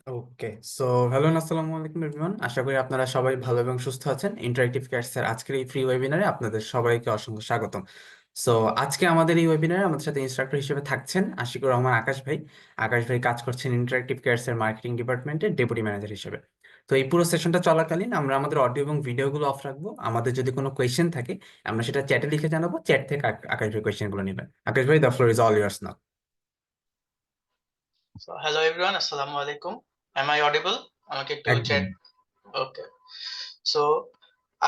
ওকে, so hello, আসসালামু আলাইকুম everyone. আশা করি আপনারা সবাই ভালো এবং সুস্থ আছেন। ইন্টারেক্টিভ ক্যাটসের আজকের এই ফ্রি ওয়েবিনারে আপনাদের সবাইকে অসংখ্য স্বাগতম। সো আজকে আমাদের এই ওয়েবিনারে আমাদের সাথে ইনস্ট্রাক্টর হিসেবে থাকছেন আশিকুর রহমান আকাশ ভাই। আকাশ ভাই কাজ করছেন ইন্টারেক্টিভ ক্যাটসের মার্কেটিং ডিপার্টমেন্টের ডেপুটি ম্যানেজার হিসেবে। তো এই পুরো সেশনটা চলাকালীন আমরা আমাদের অডিও এবং ভিডিওগুলো অফ রাখবো। আমাদের যদি কোনো কোয়েশ্চেন থাকে আমরা সেটা চ্যাটে লিখে জানাবো, চ্যাট থেকে আকাশ ভাই কোয়েশ্চেনগুলো নেবেন। আকাশ ভাই, the floor is all years now. So, hello everyone, assalamu alaikum. Am I audible? আমাকে একটু একদম। চ্যাট। ওকে। সো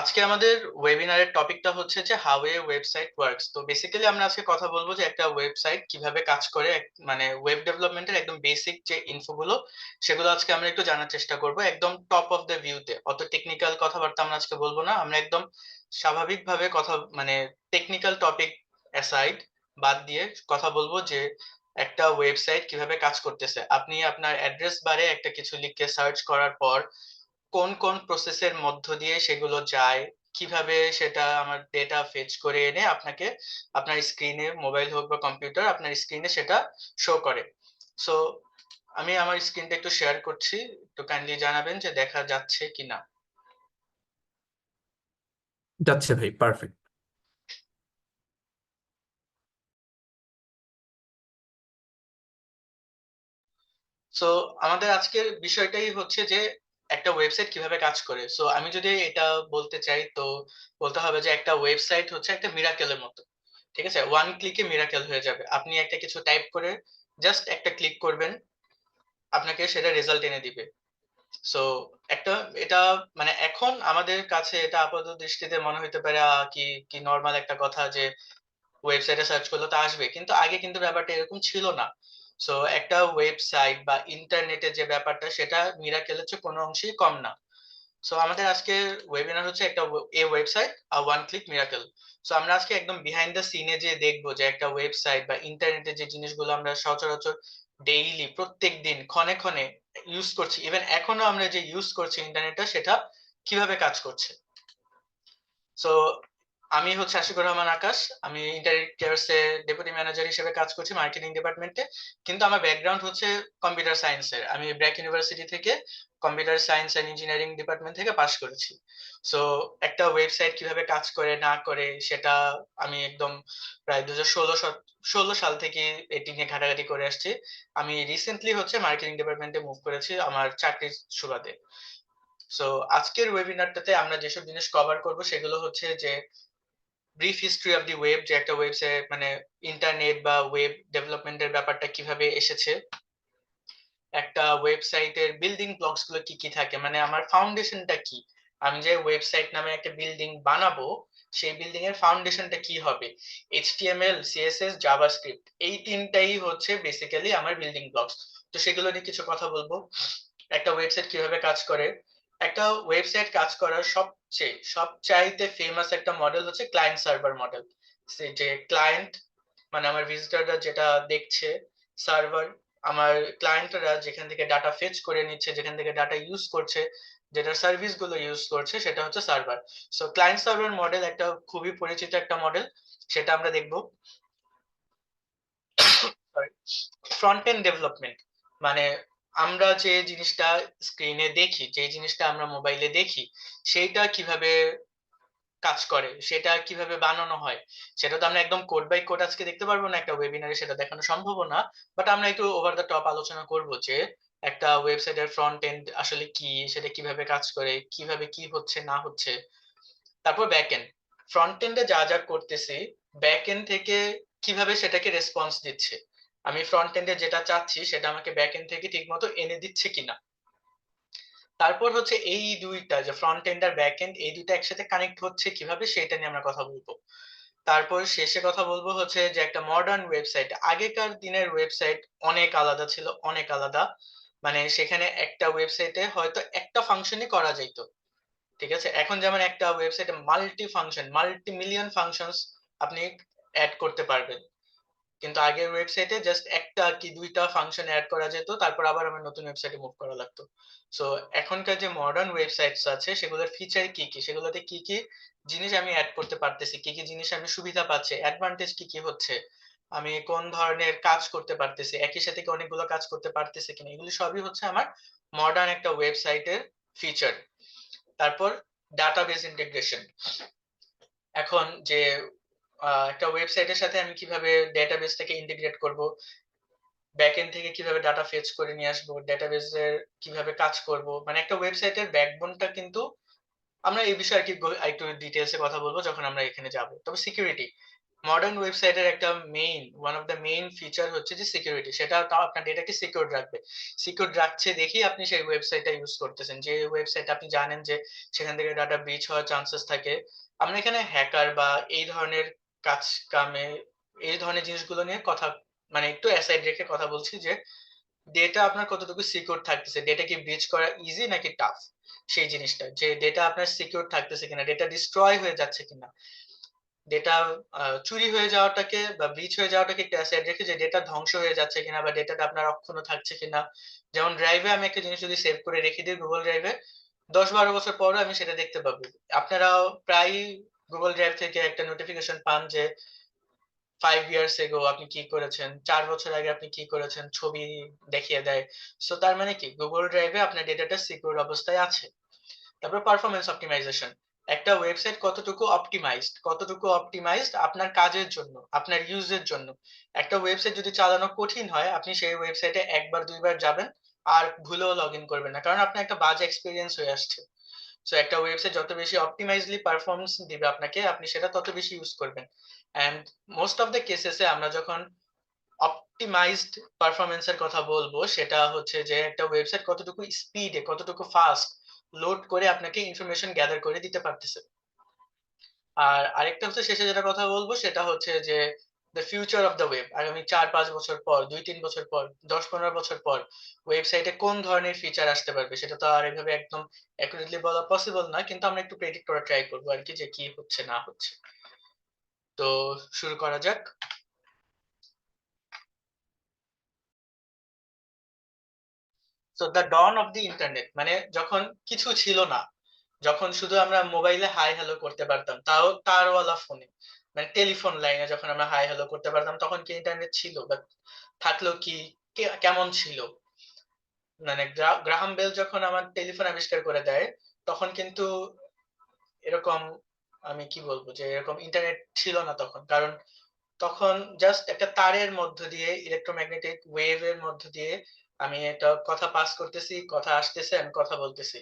আজকে আমাদের ওয়েবিনারের টপিকটা হচ্ছে যে হাউ এ ওয়েবসাইট ওয়ার্কস। তো বেসিক্যালি আমরা আজকে কথা বলবো যে একটা ওয়েবসাইট কিভাবে কাজ করে, মানে ওয়েব ডেভেলপমেন্টের একদম বেসিক যে ইনফোগুলো সেগুলো আজকে আমরা একটু জানার চেষ্টা করব, একদম টপ অফ দ্য ভিউতে। অত টেকনিক্যাল কথাবার্তা আমরা আজকে বলবো না, আমরা একদম স্বাভাবিকভাবে কথা, মানে টেকনিক্যাল টপিক অ্যাসাইড বাদ দিয়ে কথা বলবো যে একটা ওয়েবসাইট কিভাবে কাজ করতেছে। আপনি আপনার অ্যাড্রেস বারে একটা কিছু লিখে সার্চ করার পর কোন কোন প্রসেসের মধ্য দিয়ে সেগুলো যায়, কিভাবে সেটা আমার ডেটা ফেচ করে এনে আপনাকে আপনার স্ক্রিনে, মোবাইল হোক বা কম্পিউটার, আপনার স্ক্রিনে সেটা শো করে। সো আমি আমার স্ক্রিনটা একটু শেয়ার করছি, একটু কাইন্ডলি জানাবেন যে দেখা যাচ্ছে কিনা। যাচ্ছে ভাই, পারফেক্ট। সো আমাদের আজকের বিষয়টাই হচ্ছে যে একটা ওয়েবসাইট কিভাবে কাজ করে। সো আমি যদি এটা বলতে চাই তো বলতে হবে যে একটা ওয়েবসাইট হচ্ছে একটা মিরাকেলের মতো। ঠিক আছে, ওয়ান ক্লিকে মিরাকেল হয়ে যাবে। আপনি একটা কিছু টাইপ করে জাস্ট একটা ক্লিক করবেন, আপনাকে সেটা রেজাল্ট এনে দিবে। সো একটা, এটা মানে এখন আমাদের কাছে এটা আপাত দৃষ্টিতে মনে হইতে পারে কি কি নর্মাল একটা কথা যে ওয়েবসাইটে সার্চ করলে তো আসবে, কিন্তু আগে কিন্তু ব্যাপারটা এরকম ছিল না। সো একটা ওয়েবসাইট বা ইন্টারনেটের যে ব্যাপারটা সেটা মিরাকেলের চেয়ে কোনো অংশেই কম না। সো আমাদের আজকে ওয়েবিনার হচ্ছে একটা এ ওয়েবসাইট আর ওয়ান ক্লিক মিরাকেল। সো আমরা আজকে একদম বিহাইন্ড দ্য সিনে যে দেখবো যে একটা ওয়েবসাইট বা ইন্টারনেটে যে জিনিসগুলো আমরা সচরাচর ডেইলি প্রত্যেক দিন ক্ষণে ক্ষণে ইউজ করছি, ইভেন এখনো আমরা যে ইউজ করছি ইন্টারনেটটা, সেটা কিভাবে কাজ করছে। সো আমি হচ্ছে আশিকুর রহমান আকাশ। আমি ইন্টারেক্ট কেয়ারস এ ডেপুটি ম্যানেজার হিসেবে কাজ করছি মার্কেটিং ডিপার্টমেন্টে। কিন্তু আমার ব্যাকগ্রাউন্ড হচ্ছে কম্পিউটার সায়েন্সের। আমি ব্র্যাক ইউনিভার্সিটি থেকে computer science and engineering department থেকে পাশ করেছি। সো একটা ওয়েবসাইট কিভাবে কাজ করে না করে সেটা আমি একদম প্রায় 2016 সাল থেকে এটি নিয়ে ঘাটাঘাটি করে আসছি। আমি রিসেন্টলি হচ্ছে মার্কেটিং ডিপার্টমেন্টে মুভ করেছি আমার চাকরির সুবাদে। সো আজকের ওয়েবিনারটাতে আমরা যেসব জিনিস কভার করব সেগুলো হচ্ছে যে brief history of the web, যে একটা ওয়েবসাইট মানে ইন্টারনেট বা ওয়েব ডেভেলপমেন্টের ব্যাপারটা কিভাবে এসেছে, একটা ওয়েবসাইটের বিল্ডিং ব্লকস গুলো কি কি থাকে, মানে আমার ফাউন্ডেশনটা কি। আমি যে ওয়েবসাইট নামে একটা বিল্ডিং বানাবো, সেই বিল্ডিং এর ফাউন্ডেশনটা কি হবে। এইচটিএমএল, সিএসএস, জাভাস্ক্রিপ্ট, এই তিনটাই হচ্ছে বেসিক্যালি আমার বিল্ডিং ব্লকস। তো সেগুলো নিয়ে কিছু কথা বলবো। একটা ওয়েবসাইট কিভাবে কাজ করে। একটা ওয়েবসাইট কাজ করার সবচাইতে ফেমাস একটা মডেল হচ্ছে ক্লায়েন্ট সার্ভার মডেল। যে ক্লায়েন্ট মানে আমার ভিজিটররা যেটা দেখছে, সার্ভার আমার ক্লায়েন্টরা যেখান থেকে ডাটা ফেচ করে নিচ্ছে, যেখান থেকে ডাটা ইউজ করছে, যেটা সার্ভিস গুলো ইউজ করছে, সেটা হচ্ছে server. So client server model একটা খুবই পরিচিত একটা মডেল, সেটা আমরা দেখবো। ফ্রন্ট এন্ড ডেভেলপমেন্ট মানে আমরা যে জিনিসটা স্ক্রিনে দেখি, যে জিনিসটা আমরা মোবাইলে দেখি, সেইটা কিভাবে কাজ করে, সেটা কিভাবে বানানো হয়, সেটা তো আমরা একদম কোড বাই কোড আজকে দেখতে পারবো না, একটা ওয়েবিনারে সেটা দেখানো সম্ভব না। বাট আমরা একটু ওভার দ্য টপ আলোচনা করব যে একটা ওয়েবসাইটের ফ্রন্ট এন্ড আসলে কি, সেটা কিভাবে কাজ করে, কিভাবে কি হচ্ছে না হচ্ছে। তারপর ব্যাক এন্ড, ফ্রন্ট এন্ডে যা যা করতেছি, ব্যাক এন্ড থেকে কিভাবে সেটাকে রেসপন্স দিচ্ছে। আমি ফ্রন্ট এন্ডে যেটা চাচ্ছি সেটা আমাকে ব্যাক এন্ড থেকে ঠিকমতো এনে দিচ্ছে কিনা। তারপর হচ্ছে এই দুইটা, যে ফ্রন্ট এন্ড আর ব্যাক এন্ড, এই দুইটা একসাথে কানেক্ট হচ্ছে কিভাবে, সেটা নিয়ে আমরা কথা বলবো। তারপর শেষে কথা বলবো হচ্ছে যে একটা মডার্ন ওয়েবসাইট, আগেকার দিনের ওয়েবসাইট অনেক আলাদা ছিল, অনেক আলাদা। মানে সেখানে একটা ওয়েবসাইটে হয়তো একটা ফাংশনই করা যেত। ঠিক আছে, এখন যেমন একটা ওয়েবসাইটে multi function, multi million functions আপনি অ্যাড করতে পারবেন, কিন্তু আগের ওয়েবসাইটে জাস্ট একটা কি দুইটা ফাংশন অ্যাড করা যেত, তারপর আবার আমার নতুন ওয়েবসাইটে মুভ করা লাগতো। সো এখনকার যে মডার্ন ওয়েবসাইটস আছে সেগুলোর ফিচার কি কি, সেগুলোতে কি কি জিনিস আমি অ্যাড করতে পারতেছি, কি কি জিনিস আমি সুবিধা পাচ্ছি, অ্যাডভান্টেজ কি কি হচ্ছে, আমি কোন ধরনের কাজ করতে পারতেছি, একই সাথে কি অনেকগুলো কাজ করতে পারতেছি কিনা, এগুলো সবই হচ্ছে আমার মডার্ন একটা ওয়েবসাইটের ফিচার। তারপর ডাটাবেস ইন্টিগ্রেশন। এখন যে একটা ওয়েবসাইটের সাথে আমি কিভাবে ডেটাবেসটাকে ইন্টিগ্রেট করব, ব্যাকএন্ড থেকে কিভাবে ডাটা ফেচ করে নিয়ে আসবো, ডেটাবেসের কিভাবে কাজ করব, মানে একটা ওয়েবসাইটের ব্যাকবোনটা কিন্তু আমরা এই বিষয়ে আরকি একটু ডিটেইলস এ কথা বলবো যখন আমরা এখানে যাব। তবে সিকিউরিটি, মডার্ন ওয়েবসাইটের একটা one of the main feature হচ্ছে যে সিকিউরিটি। সেটা তাও আপনার ডেটাকে সিকিউরড রাখবে। সিকিউরড রাখছে দেখেই আপনি সেই ওয়েবসাইটটা ইউজ করতেছেন। যে ওয়েবসাইট আপনি জানেন যে সেখান থেকে ডাটা ব্রিচ হওয়ার চান্সেস থাকে। আমরা এখানে হ্যাকার বা এই ধরনের কাজ কামে এই ধরনের জিনিসগুলো নিয়ে কথা মানে একটু অ্যাসাইড রেখে কথা বলছি যে ডেটা আপনার কতটুকু সিকিউর থাকতেছে, ডেটা কি ব্রিচ করা ইজি নাকি টাফ, সেই জিনিসটা যে ডেটা আপনার সিকিউর থাকতেছে কিনা, ডেটা ডিস্ট্রয় হয়ে যাচ্ছে কিনা, ডেটা চুরি হয়ে যাওয়াটাকে বা ব্রিচ হয়ে যাওয়াটাকে একটু অ্যাসাইড রেখে যে ডেটা ধ্বংস হয়ে যাচ্ছে কিনা বা ডেটাটা আপনার অক্ষুণ্ণ থাকছে কিনা। যেমন ড্রাইভে আমি একটা জিনিস যদি সেভ করে রেখে দিই গুগল ড্রাইভে, ১০-১২ বছর পরও আমি সেটা দেখতে পাবো। আপনারাও প্রায়ই গুগল ড্রাইভ থেকে একটা নোটিফিকেশন পান যে 5 ইয়ার্স এগো আপনি কি করেছেন, ৪ বছর আগে আপনি কি করেছেন, ছবি দেখিয়ে দেয়। সো তার মানে কি গুগল ড্রাইভে আপনার ডেটাটা সিকিউর অবস্থায় আছে। তারপর পারফরম্যান্স অপটিমাইজেশন। একটা ওয়েবসাইট কতটুকু অপটিমাইজড আপনার কাজের জন্য, আপনার ইউজের জন্য। একটা ওয়েবসাইট যদি চালানো কঠিন হয়, আপনি সেই ওয়েবসাইটে ১ বার ২ বার যাবেন, আর ভুলেও লগইন করবেন না। কারণ আপনার একটা বাজে এক্সপেরিয়েন্স হয়ে আসছে। সো একটা ওয়েবসাইট যত বেশি অপটিমাইজলি পারফরম্যান্স দিবে আপনাকে, আপনি সেটা তত বেশি ইউজ করবেন। And most of the cases এ আমরা যখন অপটিমাইজড পারফরম্যান্স এর কথা বলবো, সেটা হচ্ছে যে একটা ওয়েবসাইট কতটুকু স্পিডে, কতটুকু ফাস্ট লোড করে আপনাকে ইনফরমেশন গ্যাদার করে দিতে পারতেছে। আর আরেকটা হচ্ছে শেষে যেটা কথা বলবো সেটা হচ্ছে যে the future of the web. আগামী ৪-৫ বছর পর, ২-৩ বছর পর, ১০-১৫ বছর পর ওয়েবসাইটে কোন ধরনের ফিচার আসতে পারবে সেটা তো আর এভাবে একদম অ্যাকুরেটলি বলা পসিবল না। কিন্তু আমরা একটু প্রেডিক্ট করার ট্রাই করবো আরকি যে কি হচ্ছে না হচ্ছে। তো শুরু করা যাক। So the dawn of the internet, মানে যখন কিছু ছিল না, যখন শুধু আমরা মোবাইলে হাই হ্যালো করতে পারতাম, তাও তারওয়ালা ফোনে, মানে টেলিফোন লাইনে যখন আমরা হাই হ্যালো করতে পারতাম, তখন কি ইন্টারনেট ছিল বা থাকলেও কি কেমন ছিল? মানে গ্রাহাম বেল যখন আমার টেলিফোন আবিষ্কার করে দেয়, তখন কিন্তু এরকম, আমি কি বলবো যে এরকম ইন্টারনেট ছিল না তখন। কারণ তখন জাস্ট একটা তারের মধ্য দিয়ে, ইলেক্ট্রোম্যাগনেটিক ওয়েভ এর মধ্য দিয়ে আমি একটা কথা পাস করতেছি, কথা আসতেছে, আমি কথা বলতেছি।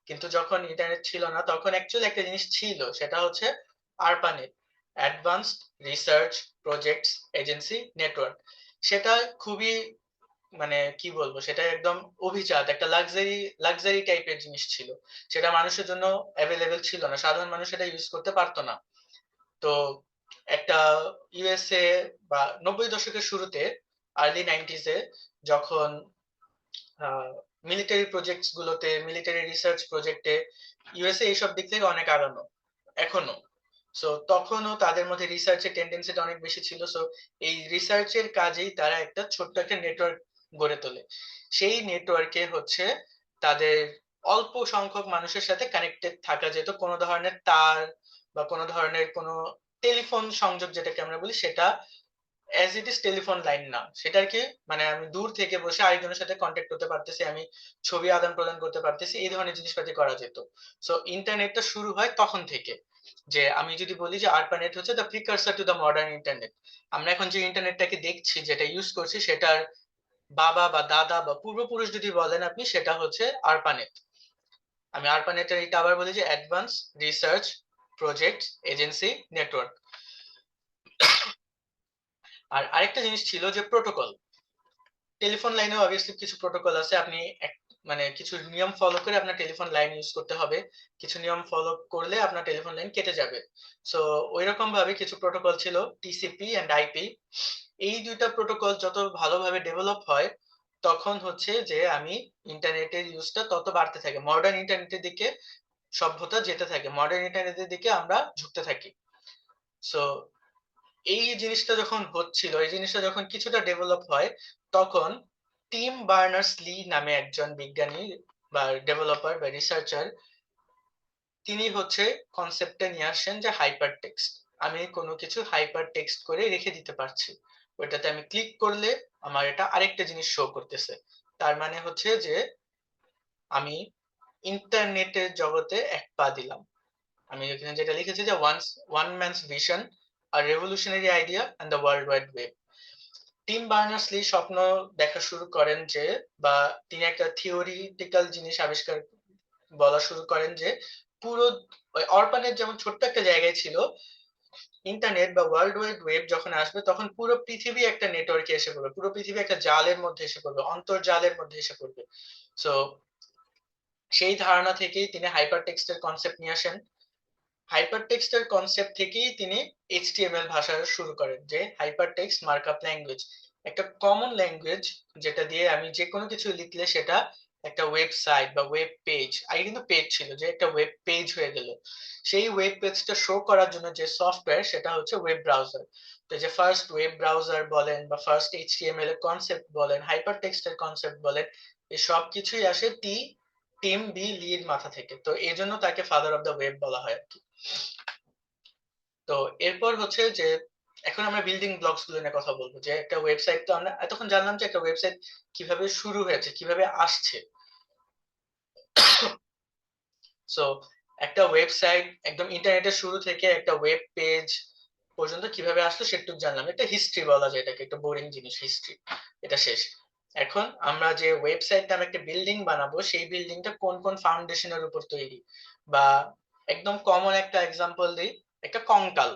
কিন্তু যখন ইন্টারনেট ছিল না, তখন অ্যাকচুয়ালি একটা জিনিস ছিল, সেটা হচ্ছে ARPANET, advanced research projects agency network. সেটা খুবই, মানে কি বলবো, সেটা একদম অভিজাত একটা লাক্সারি টাইপের জিনিস ছিল। সেটা মানুষের জন্য এভেইলেবল ছিল না, সাধারণ মানুষ সেটা ইউজ করতে পারতো না। তো একটা ইউএসএ বা ৯০ দশকের শুরুতে, আর্লি 90s এ যখন মিলিটারি প্রজেক্টস গুলোতে, মিলিটারি রিসার্চ প্রজেক্টে ইউএসএ এইসব দিক থেকে অনেক আগানো এখনো। সো তখনও তাদের মধ্যে রিসার্চের টেন্ডেন্সিটা অনেক বেশি ছিল। সো এই রিসার্চের কাজেই তারা একটা ছোট্ট একটা নেটওয়ার্ক গড়ে তোলে। সেই নেটওয়ার্কে হচ্ছে তাদের অল্প সংখ্যক মানুষের সাথে কানেক্টেড থাকা যেত। কোন ধরনের তার বা কোন ধরনের কোন টেলিফোন সংযোগ যেটাকে আমরা বলি, সেটা as it is telephone line না। সেটা আরকি, মানে আমি দূর থেকে বসে আরেকজনের সাথে কনট্যাক্ট করতে পারতেছি, আমি ছবি আদান-প্রদান করতে পারতেছি। এই ধরনের জিনিসপাতি করা যেত। সো ইন্টারনেটটা শুরু হয় তখন থেকে। যে আমি যদি বলি যে ARPANET হচ্ছে the precursor to the modern internet. আমরা এখন যে ইন্টারনেটটাকে দেখছি, যেটা ইউজ করছি, সেটার বাবা বা দাদা বা পূর্বপুরুষ যদি বলেন আপনি, সেটা হচ্ছে ARPANET। আমি ARPANET এর এটা আবার বলি যে advance research projects agency network. আর আরেকটা জিনিস ছিল যে প্রোটোকল। টেলিফোন লাইনেও obviously কিছু প্রোটোকল আছে। আপনি মানে কিছু নিয়ম ফলো করে আপনার টেলিফোন লাইন ইউজ করতে হবে। কিছু নিয়ম ফলো করলে আপনার টেলিফোন লাইন কেটে যাবে। সো ঐরকম ভাবে কিছু প্রোটোকল ছিল টিসিপি এন্ড আইপি। এই ২ টা প্রোটোকল যত ভালোভাবে ডেভেলপ হয়, তখন হচ্ছে যে আমি ইন্টারনেটের ইউজটা তত বাড়তে থাকে। মডার্ন ইন্টারনেটের দিকে সভ্যতা যেতে থাকে। মডার্ন ইন্টারনেটের দিকে আমরা ঝুঁকতে থাকি। সো এই জিনিসটা যখন হচ্ছিল, এই জিনিসটা যখন কিছুটা ডেভেলপ হয়, তখন টিম বার্নার্স-লি নামে একজন বিজ্ঞানী বা ডেভেলপার বা রিসার্চার, তিনি হচ্ছে কনসেপ্টটা নিয়ে আসেন যে হাইপার টেক্সট। আমি কোনো কিছু হাইপার টেক্সট করে রেখে দিতে পারছি। ওইটাতে আমি ক্লিক করলে আমার এটা আরেকটা জিনিস শো করতেছে। তার মানে হচ্ছে যে আমি ইন্টারনেটের জগতে এক পা দিলাম। আমি এখানে যেটা লিখেছি যে one man's vision, a revolutionary idea and the world wide web. Team Berners-Lee স্বপ্ন দেখা শুরু করেন যে, বা তিনি একটা থিওরিটিক্যাল জিনিস আবিষ্কার বলা শুরু করেন যে পুরো ওই অরপানেট যেমন ছোট্ট একটা জায়গায় ছিল, ইন্টারনেট বা ওয়ার্ল্ড ওয়াইড ওয়েব যখন আসবে তখন পুরো পৃথিবী একটা নেটওয়ার্কে এসে পড়বে, পুরো পৃথিবী একটা জালের মধ্যে এসে পড়বে, অন্তর্জালের মধ্যে এসে পড়বে। সো সেই ধারণা থেকেই তিনি হাইপার টেক্সটের কনসেপ্ট নিয়ে আসেন। হাইপার টেক্সটের কনসেপ্ট থেকেই তিনি এইচটিএমএল ভাষা শুরু করেন, যে হাইপার টেক্সট মার্কআপ ল্যাঙ্গুয়েজ, একটা কমন ল্যাঙ্গুয়েজ যেটা দিয়ে আমি যে কোনো কিছু লিখলে সেটা একটা ওয়েবসাইট বা ওয়েব পেজ, আগে কিন্তু পেজ ছিল, যে একটা ওয়েব পেজ হয়ে গেল। সেই ওয়েব পেজটা শো করার জন্য যে সফটওয়্যার সেটা হচ্ছে ওয়েব ব্রাউজার। তো যে ফার্স্ট ওয়েব ব্রাউজার বলেন বা ফার্স্ট এইচটিএমএল এর কনসেপ্ট বলেন, হাইপার টেক্সটের কনসেপ্ট বলেন, এই সব কিছুই আসে টিম বি লির মাথা থেকে। তো এই জন্য তাকে ফাদার অফ দ্য ওয়েব বলা হয় আর কি। তো এরপর হচ্ছে যে এখন আমরা বিল্ডিং ব্লকস গুলো নিয়ে কথা বলবো, যে একটা ওয়েবসাইট, তো আমরা এতক্ষণ জানলাম যে একটা ওয়েবসাইট কিভাবে শুরু হয়েছে, কিভাবে আসছে। সো একটা ওয়েবসাইট একদম ইন্টারনেটের শুরু থেকে একটা ওয়েব পেজ পর্যন্ত কিভাবে আসলো সেটুকু জানলাম। একটা হিস্ট্রি বলা যায় এটাকে, একটা বোরিং জিনিস হিস্ট্রি, এটা শেষ। এখন আমরা যে ওয়েবসাইট নামে একটা বিল্ডিং বানাবো, সেই বিল্ডিংটা কোন কোন ফাউন্ডেশনের উপর তৈরি, বা একদম কমন একটা এক্সাম্পল দিই, একটা কঙ্কাল।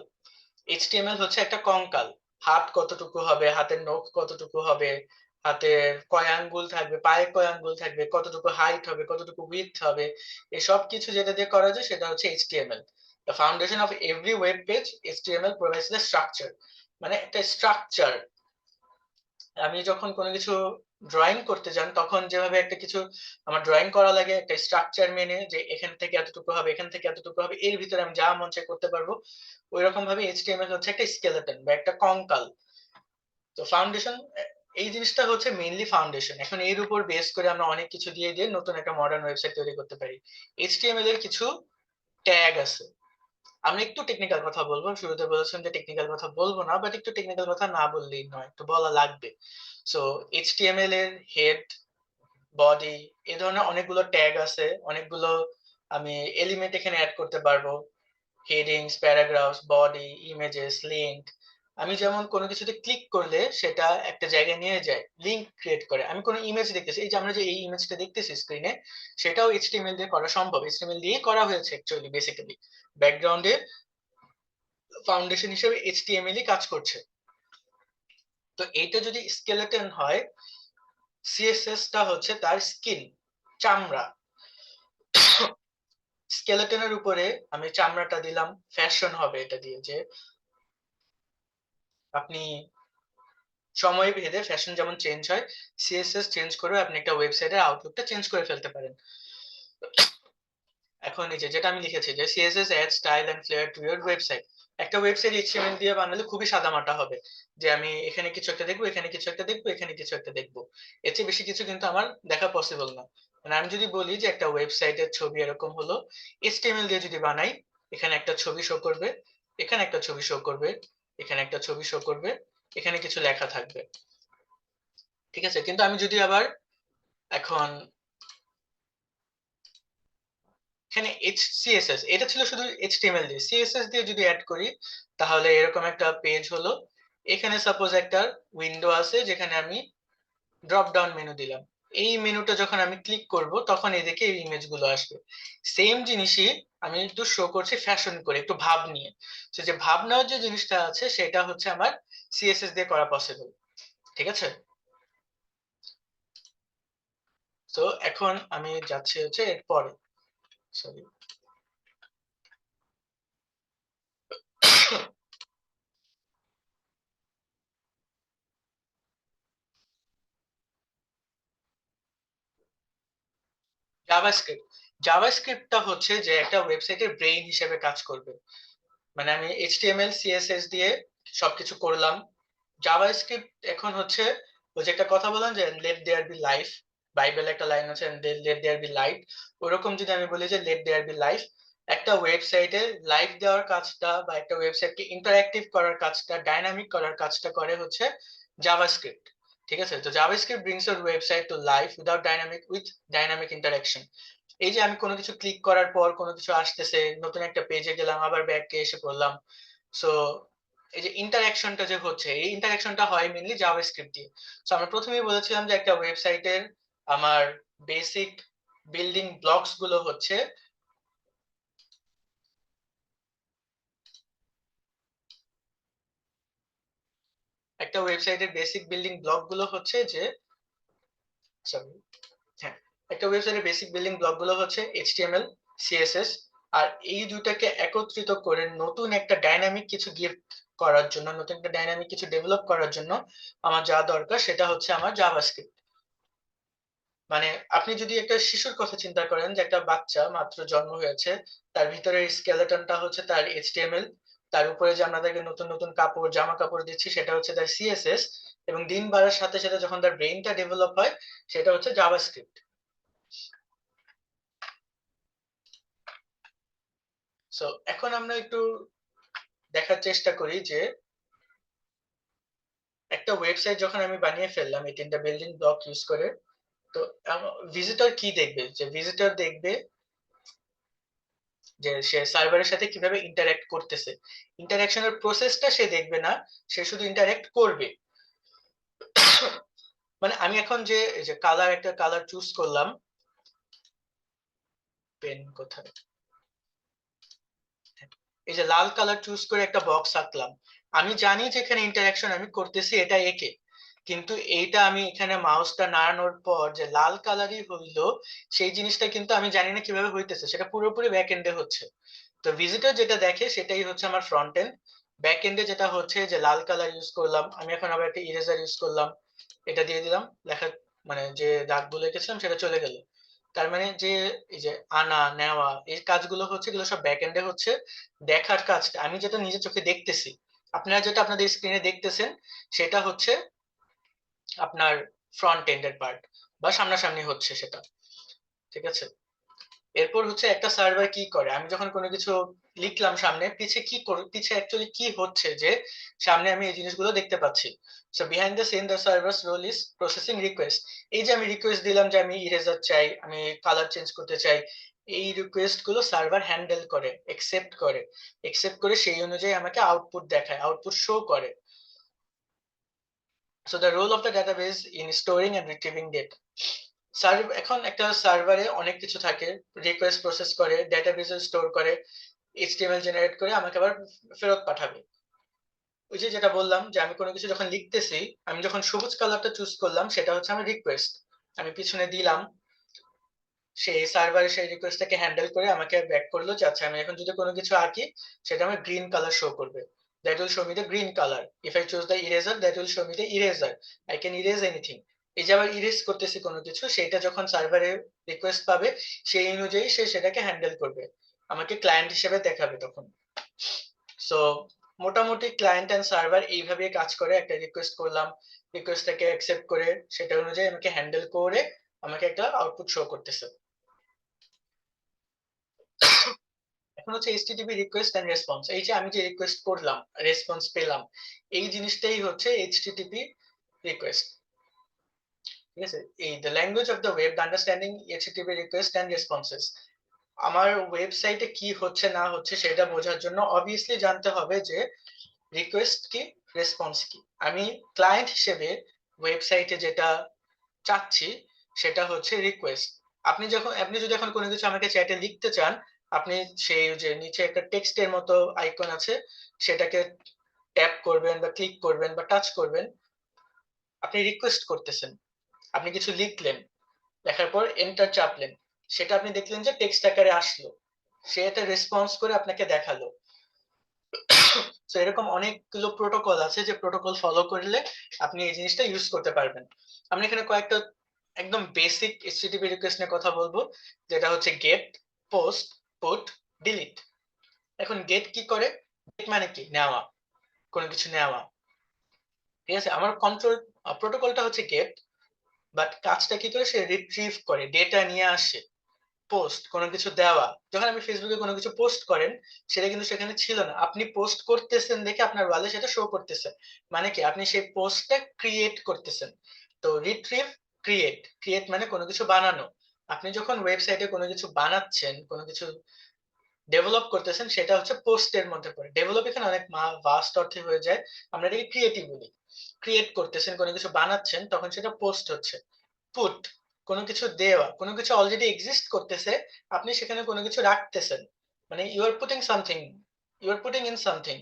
এইচটিএমএল হচ্ছে একটা কঙ্কাল। হাত কতটুকু হবে, হাতের নখ কতটুকু হবে, হাতের কয় আঙ্গুল থাকবে, পায়ে কয় আঙ্গুল থাকবে, কতটুকু হাইট হবে, কতটুকু উইডথ হবে, এই সব কিছু যেটা দিয়ে করা যায় সেটা হচ্ছে HTML. The foundation of every web page, HTML provides the structure. মানে একটা স্ট্রাকচার। আমি যখন কোনো কিছু ড্রয়িং করতে যান তখন যেভাবে একটা কিছু আমার ড্রয়িং করা লাগে একটা স্ট্রাকচার মেনে, যে এখান থেকে এতটুকু হবে, এখান থেকে এতটুকু হবে, এর ভিতরে আমি যা মন চায় করতে পারবো, ওই রকম ভাবে এইচটিএমএল হচ্ছে একটা স্কেলেটন বা একটা কঙ্কাল। তো ফাউন্ডেশন, এই জিনিসটা হচ্ছে মেইনলি ফাউন্ডেশন। এখন এর উপর বেস করে আমরা অনেক কিছু দিয়ে দিয়ে নতুন একটা মডার্ন ওয়েবসাইট তৈরি করতে পারি। এইচটিএমএল এর কিছু ট্যাগ আছে। আমি একটু টেকনিক্যাল কথা বলবো, শুরুতে বলেছিলাম যে টেকনিক্যাল কথা বলবো না, বাট একটু টেকনিক্যাল কথা না বললেই নয়, একটু বলা লাগবে। সো এইচটিএমএল এর হেড, বডি, এই ধরনের অনেকগুলো ট্যাগ আছে, অনেকগুলো আমি এলিমেন্ট এখানে অ্যাড করতে পারবো। Headings, paragraphs, body, images, link. আমি যেমন কোনো কিছুতে ক্লিক করলে সেটা একটা জায়গায় নিয়ে যায়, লিংক ক্রিয়েট করে। আমি কোনো ইমেজ দেখতেছি, এই যে আমরা যে এই ইমেজটা দেখতেছি স্ক্রিনে, সেটাও এইচটিএমএল দিয়ে করা সম্ভব, এইচটিএমএল দিয়েই করা হয়েছে অ্যাকচুয়ালি। বেসিক্যালি ব্যাকগ্রাউন্ডে ফাউন্ডেশন হিসেবে এইচটিএমএল ই কাজ করছে। তো এইটা যদি স্কেলেটন হয়, সিএসএস টা হচ্ছে তার স্কিন, চামড়া। স্কেলেটনের উপরে আমি চামড়াটা দিলাম, ফ্যাশন হবে এটা দিয়ে, যে আপনি সময় ভেদে ফ্যাশন যেমন চেঞ্জ হয়, সিএসএস চেঞ্জ করে আপনি একটা ওয়েবসাইটের আউটলুকটা চেঞ্জ করে ফেলতে পারেন। এখন এই যে যেটা আমি লিখেছি যে CSS add style and flair to your website. একটা ওয়েবসাইট এইচটিএমএল দিয়ে বানালে খুবই সাদামাটা হবে, যে আমি এখানে কিছু একটা দেখবো, এখানে কিছু একটা দেখবো, এখানে কিছু একটা দেখবো, এর চেয়ে বেশি কিছু কিন্তু আমার দেখা পসিবল না। মানে আমি যদি বলি যে একটা ওয়েবসাইটের ছবি এরকম হলো, এইচটিএমএল দিয়ে যদি বানাই, এখানে একটা ছবি শো করবে, এখানে একটা ছবি শো করবে, এখানে একটা ছবি শো করবে, এখানে কিছু লেখা থাকবে, ঠিক আছে। কিন্তু আমি যদি আবার এখন এখানে সিএসএস, এটা ছিল শুধু এইচটিএমএল দিয়ে, সিএসএস দিয়ে যদি অ্যাড করি তাহলে এরকম একটা পেজ হলো। এখানে সাপোজ একটা উইন্ডো আছে যেখানে আমি ড্রপ ডাউন মেনু দিলাম, এই মেনুটা যখন আমি ক্লিক করব তখন এদিকে এই ইমেজ গুলো আসবে। সেম জিনিসই আমি একটু শো করছি ফ্যাশন করে, একটু ভাব নিয়ে। তো যে ভাব নেওয়ার যে জিনিসটা আছে সেটা হচ্ছে আমার সিএসএস দিয়ে করা পসিবল, ঠিক আছে। তো এখন আমি যাচ্ছি হচ্ছে এরপরে, সরি। জাভাস্ক্রিপ্ট, জাভাস্ক্রিপ্টটা হচ্ছে যে একটা ওয়েবসাইটের ব্রেইন হিসেবে কাজ করবে। মানে আমি এইচটিএমএল সিএসএস দিয়ে সবকিছু করলাম, জাভাস্ক্রিপ্ট এখন হচ্ছে ওই যে একটা কথা বললাম যে লেট দেয়ার বি লাইফ, বাইবেলে একটা লাইন আছে লেট দেয়ার বি লাইট, ওরকম যদি আমি বলি যে লেট দেয়ার বি লাইফ, একটা ওয়েবসাইটে লাইভ দেওয়ার কাজটা বা একটা ওয়েবসাইটকে ইন্টারঅ্যাক্টিভ করার কাজটা, ডাইনামিক করার কাজটা করে হচ্ছে জাভাস্ক্রিপ্ট। ঠিক আছে, তো JavaScript brings your website to life without dynamic with dynamic interaction. এই যে আমি কোনো কিছু ক্লিক করার পর কোনো কিছু আসতেছে, নতুন একটা পেজে গেলাম, আবার ব্যাকে এসে পড়লাম। সো এই যে ইন্টারাকশনটা যে হচ্ছে, এই ইন্টারাকশনটা হয় মেনলি জাভাস্ক্রিপ্ট দিয়ে। সো আমরা প্রথমেই বলেছিলাম যে একটা ওয়েবসাইটের আমার বেসিক বিল্ডিং ব্লকস গুলো হচ্ছে একটা ওয়েবসাইটের বেসিক বিল্ডিং ব্লক গুলো হচ্ছে যে সরি হ্যাঁ, একটা ওয়েবসাইটের বেসিক বিল্ডিং ব্লক গুলো হচ্ছে এইচটিএমএল, সিএসএস। আর এই দুইটাকে একত্রিত করে নতুন একটা ডাইনামিক কিছু গিফট করার জন্য, নতুন একটা ডাইনামিক কিছু ডেভেলপ করার জন্য আমার যা দরকার সেটা হচ্ছে আমার জাভাস্ক্রিপ্ট। মানে আপনি যদি একটা শিশুর কথা চিন্তা করেন, যে একটা বাচ্চা মাত্র জন্ম হয়েছে, তার ভিতরে স্কেলেটনটা হচ্ছে তার এইচটিএমএল, তার উপরে যে আমাদেরকে নতুন নতুন কাপড় জামা কাপড় দিচ্ছি সেটা হচ্ছে তার সিএসএস, এবং দিন বাড়ার সাথে সাথে যখন তার ব্রেইনটা ডেভেলপ হয় সেটা হচ্ছে জাভাস্ক্রিপ্ট। সো এখন আমরা একটু দেখার চেষ্টা করি যে একটা ওয়েবসাইট যখন আমি বানিয়ে ফেললাম এই তিনটা বিল্ডিং ব্লক ইউজ করে, তো ভিজিটর কি দেখবে, যে ভিজিটর দেখবে যে সে সার্ভারের সাথে কিভাবে ইন্টারঅ্যাক্ট করতেছে। ইন্টারঅ্যাকশনের প্রসেসটা সে দেখবে না, সে শুধু ইন্টারঅ্যাক্ট করবে। মানে আমি এখন যে এই যে কালার, একটা কালার চুজ করলাম, পেন কোথায়, এই যে লাল কালার চুজ করে একটা বক্স আঁকলাম, আমি জানি যে এখানে ইন্টারঅ্যাকশন আমি করতেছি এটা একে, কিন্তু এইটা আমি এখানে মাউসটা নাড়ানোর পর যে লাল কালারই হইলো, সেই জিনিসটা কিন্তু আমি জানি না কিভাবে হইতেছে, সেটা পুরোপুরি ব্যাক এন্ডে হচ্ছে। তো ভিজিটর যেটা দেখে সেটাই হচ্ছে আমার ফ্রন্ট এন্ড। ব্যাক এন্ডে যেটা হচ্ছে যে লাল কালার ইউজ করলাম, আমি এখন আবার একটা ইরেজার ইউজ করলাম, এটা দিয়ে দিলাম, লেখা মানে যে দাগগুলো এঁকেছিলাম সেটা চলে গেল। তার মানে যে এই যে আনা নেওয়া এই কাজগুলো হচ্ছে, এগুলো সব ব্যাক এন্ডে হচ্ছে। দেখার কাজটা আমি যেটা নিজের চোখে দেখতেছি, আপনারা যেটা আপনাদের স্ক্রিনে দেখতেছেন সেটা হচ্ছে আপনার ফ্রন্ট এন্ডের পার্ট, বা সামনাসামনি হচ্ছে সেটা। ঠিক আছে, এরপর হচ্ছে একটা সার্ভার কি করে, আমি যখন কোনো কিছু লিখলাম সামনে, পিছে কি করে, পিছে অ্যাকচুয়ালি কি হচ্ছে যে সামনে আমি এই জিনিসগুলো দেখতে পাচ্ছি। So behind the scene the servers role is processing request. এই যে আমি রিকোয়েস্ট দিলাম যে আমি ইরেজার চাই, আমি কালার চেঞ্জ করতে চাই, এই রিকোয়েস্ট গুলো সার্ভার হ্যান্ডেল করে, একসেপ্ট করে, একসেপ্ট করে সেই অনুযায়ী আমাকে আউটপুট দেখায়, আউটপুট শো করে। So the role of the database in storing and retrieving data. এখন একটা সার্ভারে অনেক কিছু থাকে, রিকোয়েস্ট প্রসেস করে, ডেটাবেসে স্টোর করে, এইচটিএমএল জেনারেট করে আমাকে আবার ফেরত পাঠাবে। ওই যে যেটা বললাম যে আমি কোনো কিছু যখন লিখতেছি, আমি যখন সবুজ কালারটা চুজ করলাম সেটা হচ্ছে আমার রিকোয়েস্ট, আমি পিছনে দিলাম, সেই সার্ভারে সেই রিকোয়েস্টটাকে হ্যান্ডেল করে আমাকে ব্যাক করলো যে আচ্ছা আমি এখন যদি কোনো কিছু আঁকি সেটা আমার গ্রিন কালার শো করবে, that will show me the green colour. If I choose the eraser, that will show me the eraser, I can erase anything. এই যে আবার ইরেজ করতেছি কোনো কিছু, সেটা যখন সার্ভারে রিকোয়েস্ট পাবে সেই অনুযায়ী সে সেটাকে হ্যান্ডেল করবে, আমাকে ক্লায়েন্ট হিসেবে দেখাবে তখন। সো মোটামুটি ক্লায়েন্ট এন্ড সার্ভার এইভাবে কাজ করে, একটা রিকোয়েস্ট করলাম, রিকোয়েস্টটাকে অ্যাকসেপ্ট করে সেটা অনুযায়ী আমাকে হ্যান্ডেল করে আমাকে একটা আউটপুট শো করতেছে। এখন হচ্ছে এইচটিটিপি রিকোয়েস্ট এন্ড রেসপন্স। এই যে আমি যে রিকোয়েস্ট করলাম, রেসপন্স পেলাম, এই জিনিসটাই হচ্ছে এইচটিটিপি রিকোয়েস্ট। ঠিক আছে, এই the language of the web, understanding HTTP request and responses. আমার ওয়েবসাইটে কি হচ্ছে না হচ্ছে সেটা বোঝার জন্য অবভিয়াসলি জানতে হবে যে রিকোয়েস্ট কি, রেসপন্স কি। আমি ক্লায়েন্ট হিসেবে ওয়েবসাইটে যেটা চাচ্ছি সেটা হচ্ছে রিকোয়েস্ট। আপনি যদি এখন কোনো কিছু আমাকে চ্যাটে লিখতে চান, আপনি সেই যে নিচে একটা টেক্সটের মতো আইকন আছে, সেটাকে ট্যাপ করবেন বা ক্লিক করবেন বা টাচ করবেন, আপনি রিকোয়েস্ট করতেছেন। আপনি কিছু লিখলেন, লেখার পর এন্টার চাপলেন, সেটা আপনি দেখলেন যে টেক্সট আকারে আসলো, সে এটা রেসপন্স করে আপনাকে দেখালো। তো এরকম অনেকগুলো প্রোটোকল আছে যে প্রোটোকল ফলো করলে আপনি এই জিনিসটা ইউজ করতে পারবেন। আমরা এখানে কয়েকটা একদম বেসিক এইচটিটিপি রিকোয়েস্ট নিয়ে কথা বলবো, যেটা হচ্ছে গেট, পোস্ট, পুট, ডিলিট। এখন গেট কি করে, গেট মানে কি, নেওয়া, কোনো কিছু নেওয়া। ঠিক আছে, আমার কন্ট্রোল প্রোটোকলটা হচ্ছে গেট, বাট কাজটা কি করে, সে রিট্রিভ করে, ডেটা নিয়ে আসে। পোস্ট, কোনো কিছু দেওয়া। যখন আপনি ফেসবুকে কোনো কিছু পোস্ট করেন, সেটা কিন্তু সেখানে ছিল না। আপনি পোস্ট করতেছেন দেখে আপনার ওয়ালে সেটা শো করতেছে। মানে কি? আপনি সেই পোস্টটা ক্রিয়েট করতেছেন। তো রিট্রিভ, ক্রিয়েট। ক্রিয়েট মানে কোনো কিছু বানানো। আপনি যখন ওয়েবসাইটে কোনো কিছু বানাচ্ছেন, কোনো কিছু ডেভেলপ করতেছেন, সেটা হচ্ছে পোস্টের মধ্যে পড়ে। ডেভেলপ এখানে অনেক ভাস্ট অর্থে হয়ে যায়। আমরা এটাকে ক্রিয়েটিভ বলি। ক্রিয়েট করতেছেন, কোনো কিছু বানাচ্ছেন, তখন সেটা পোস্ট হচ্ছে। পুট, কোনো কিছু দেওয়া, কোনো কিছু অলরেডি এক্সিস্ট করতেছে, আপনি সেখানে কোনো কিছু রাখতেছেন। মানে you are putting something, you are putting in something.